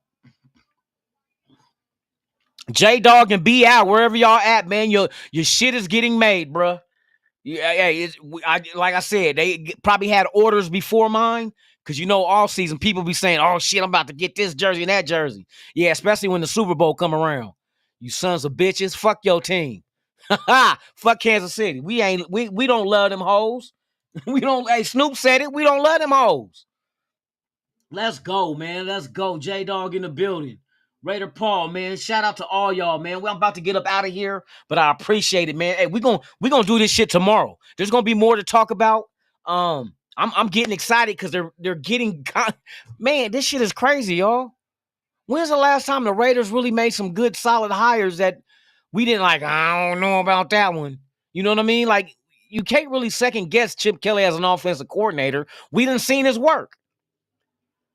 J-Dog and B out, wherever y'all at, man. Your shit is getting made, bruh. Yeah, like I said, they probably had orders before mine. Because all season, people be saying, oh, shit, I'm about to get this jersey and that jersey. Yeah, especially when the Super Bowl come around. You sons of bitches, fuck your team. Fuck Kansas City. We don't love them hoes. We don't. Hey, Snoop said it. We don't love them hoes. Let's go, man. Let's go. J-Dog in the building. Raider Paul, man. Shout out to all y'all, man. I'm about to get up out of here, but I appreciate it, man. Hey, we gonna do this shit tomorrow. There's gonna be more to talk about. I'm getting excited because they're getting man, this shit is crazy, y'all. When's the last time the Raiders really made some good solid hires that we didn't like? I don't know about that one. You know what I mean? Like, you can't really second guess Chip Kelly as an offensive coordinator. We done seen his work.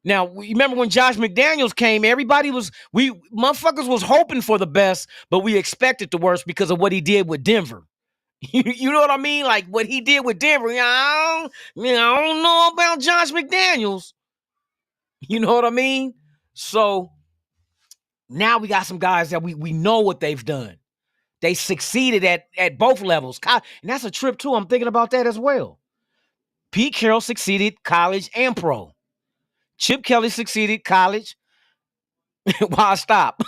Now, remember when Josh McDaniels came, motherfuckers was hoping for the best, but we expected the worst because of what he did with Denver. You know what I mean? Like what he did with Denver. I don't know about Josh McDaniels. You know what I mean? So now we got some guys that we know what they've done. They succeeded at both levels. And that's a trip too. I'm thinking about that as well. Pete Carroll succeeded college and pro. Chip Kelly succeeded college. Why stop?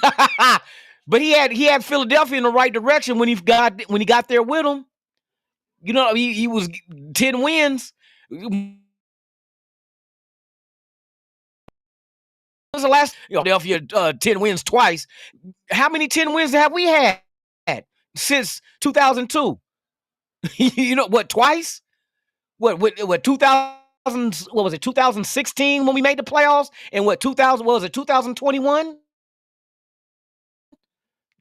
But he had Philadelphia in the right direction when he got there with him. He was 10 wins. When was the last Philadelphia 10 wins twice? How many 10 wins have we had since 2002? What, twice? What 2000? What was it, 2016 when we made the playoffs? And what 2021?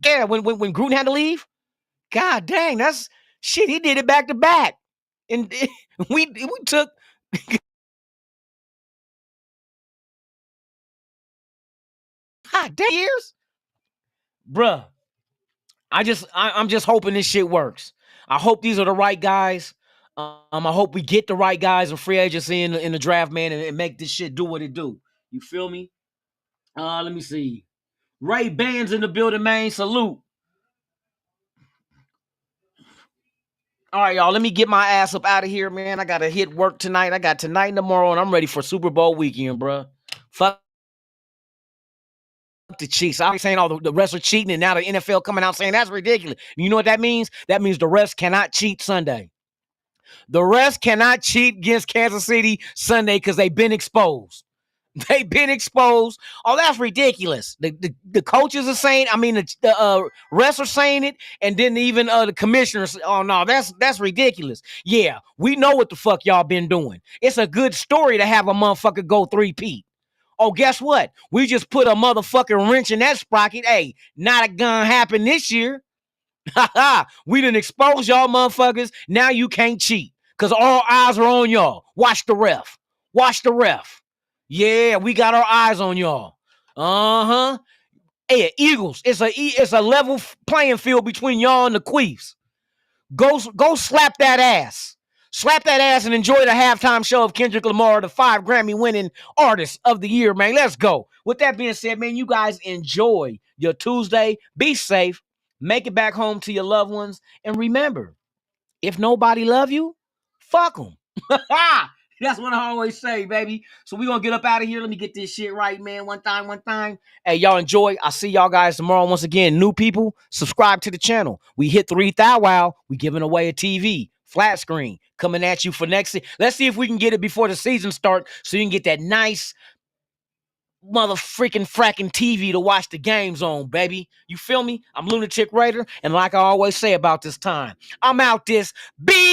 Yeah, when Gruden had to leave. God dang, that's shit. He did it back to back, and we took. God damn years, bruh. I'm just hoping this shit works. I hope these are the right guys. I hope we get the right guys in free agency in the draft, man, and make this shit do what it do. You feel me? Let me see. Ray Bands in the building, man. Salute. All right, y'all. Let me get my ass up out of here, man. I gotta hit work tonight. I got tonight and tomorrow, and I'm ready for Super Bowl weekend, bruh. Fuck the Chiefs. I was saying all the refs are cheating, and now the NFL coming out saying that's ridiculous. You know what that means? That means the refs cannot cheat Sunday. The refs cannot cheat against Kansas City Sunday because they've been exposed. They've been exposed. Oh, that's ridiculous. The coaches are saying, the refs are saying it, and then even the commissioners, oh no, that's ridiculous. Yeah, we know what the fuck y'all been doing. It's a good story to have a motherfucker go 3-peat. Oh, guess what? We just put a motherfucking wrench in that sprocket. Hey, not gonna happen this year. We done expose y'all motherfuckers. Now you can't cheat because all eyes are on y'all. Watch the ref. Watch the ref. Yeah, we got our eyes on y'all. Hey, Eagles, it's a level playing field between y'all and the Queefs. Go slap that ass. Slap that ass and enjoy the halftime show of Kendrick Lamar, the 5 Grammy-winning artist of the year, man. Let's go. With that being said, man, you guys enjoy your Tuesday. Be safe. Make it back home to your loved ones. And remember, if nobody love you, fuck them. That's what I always say, baby. So we're going to get up out of here. Let me get this shit right, man. One time. Hey, y'all enjoy. I'll see y'all guys tomorrow. Once again, new people, subscribe to the channel. We hit 3,000. We giving away a TV. Flat screen. Coming at you for next season. Let's see if we can get it before the season starts so you can get that nice mother freaking fracking TV to watch the games on, baby. You feel me? I'm Lunatik Raider, and like I always say about this time, I'm out this bitch.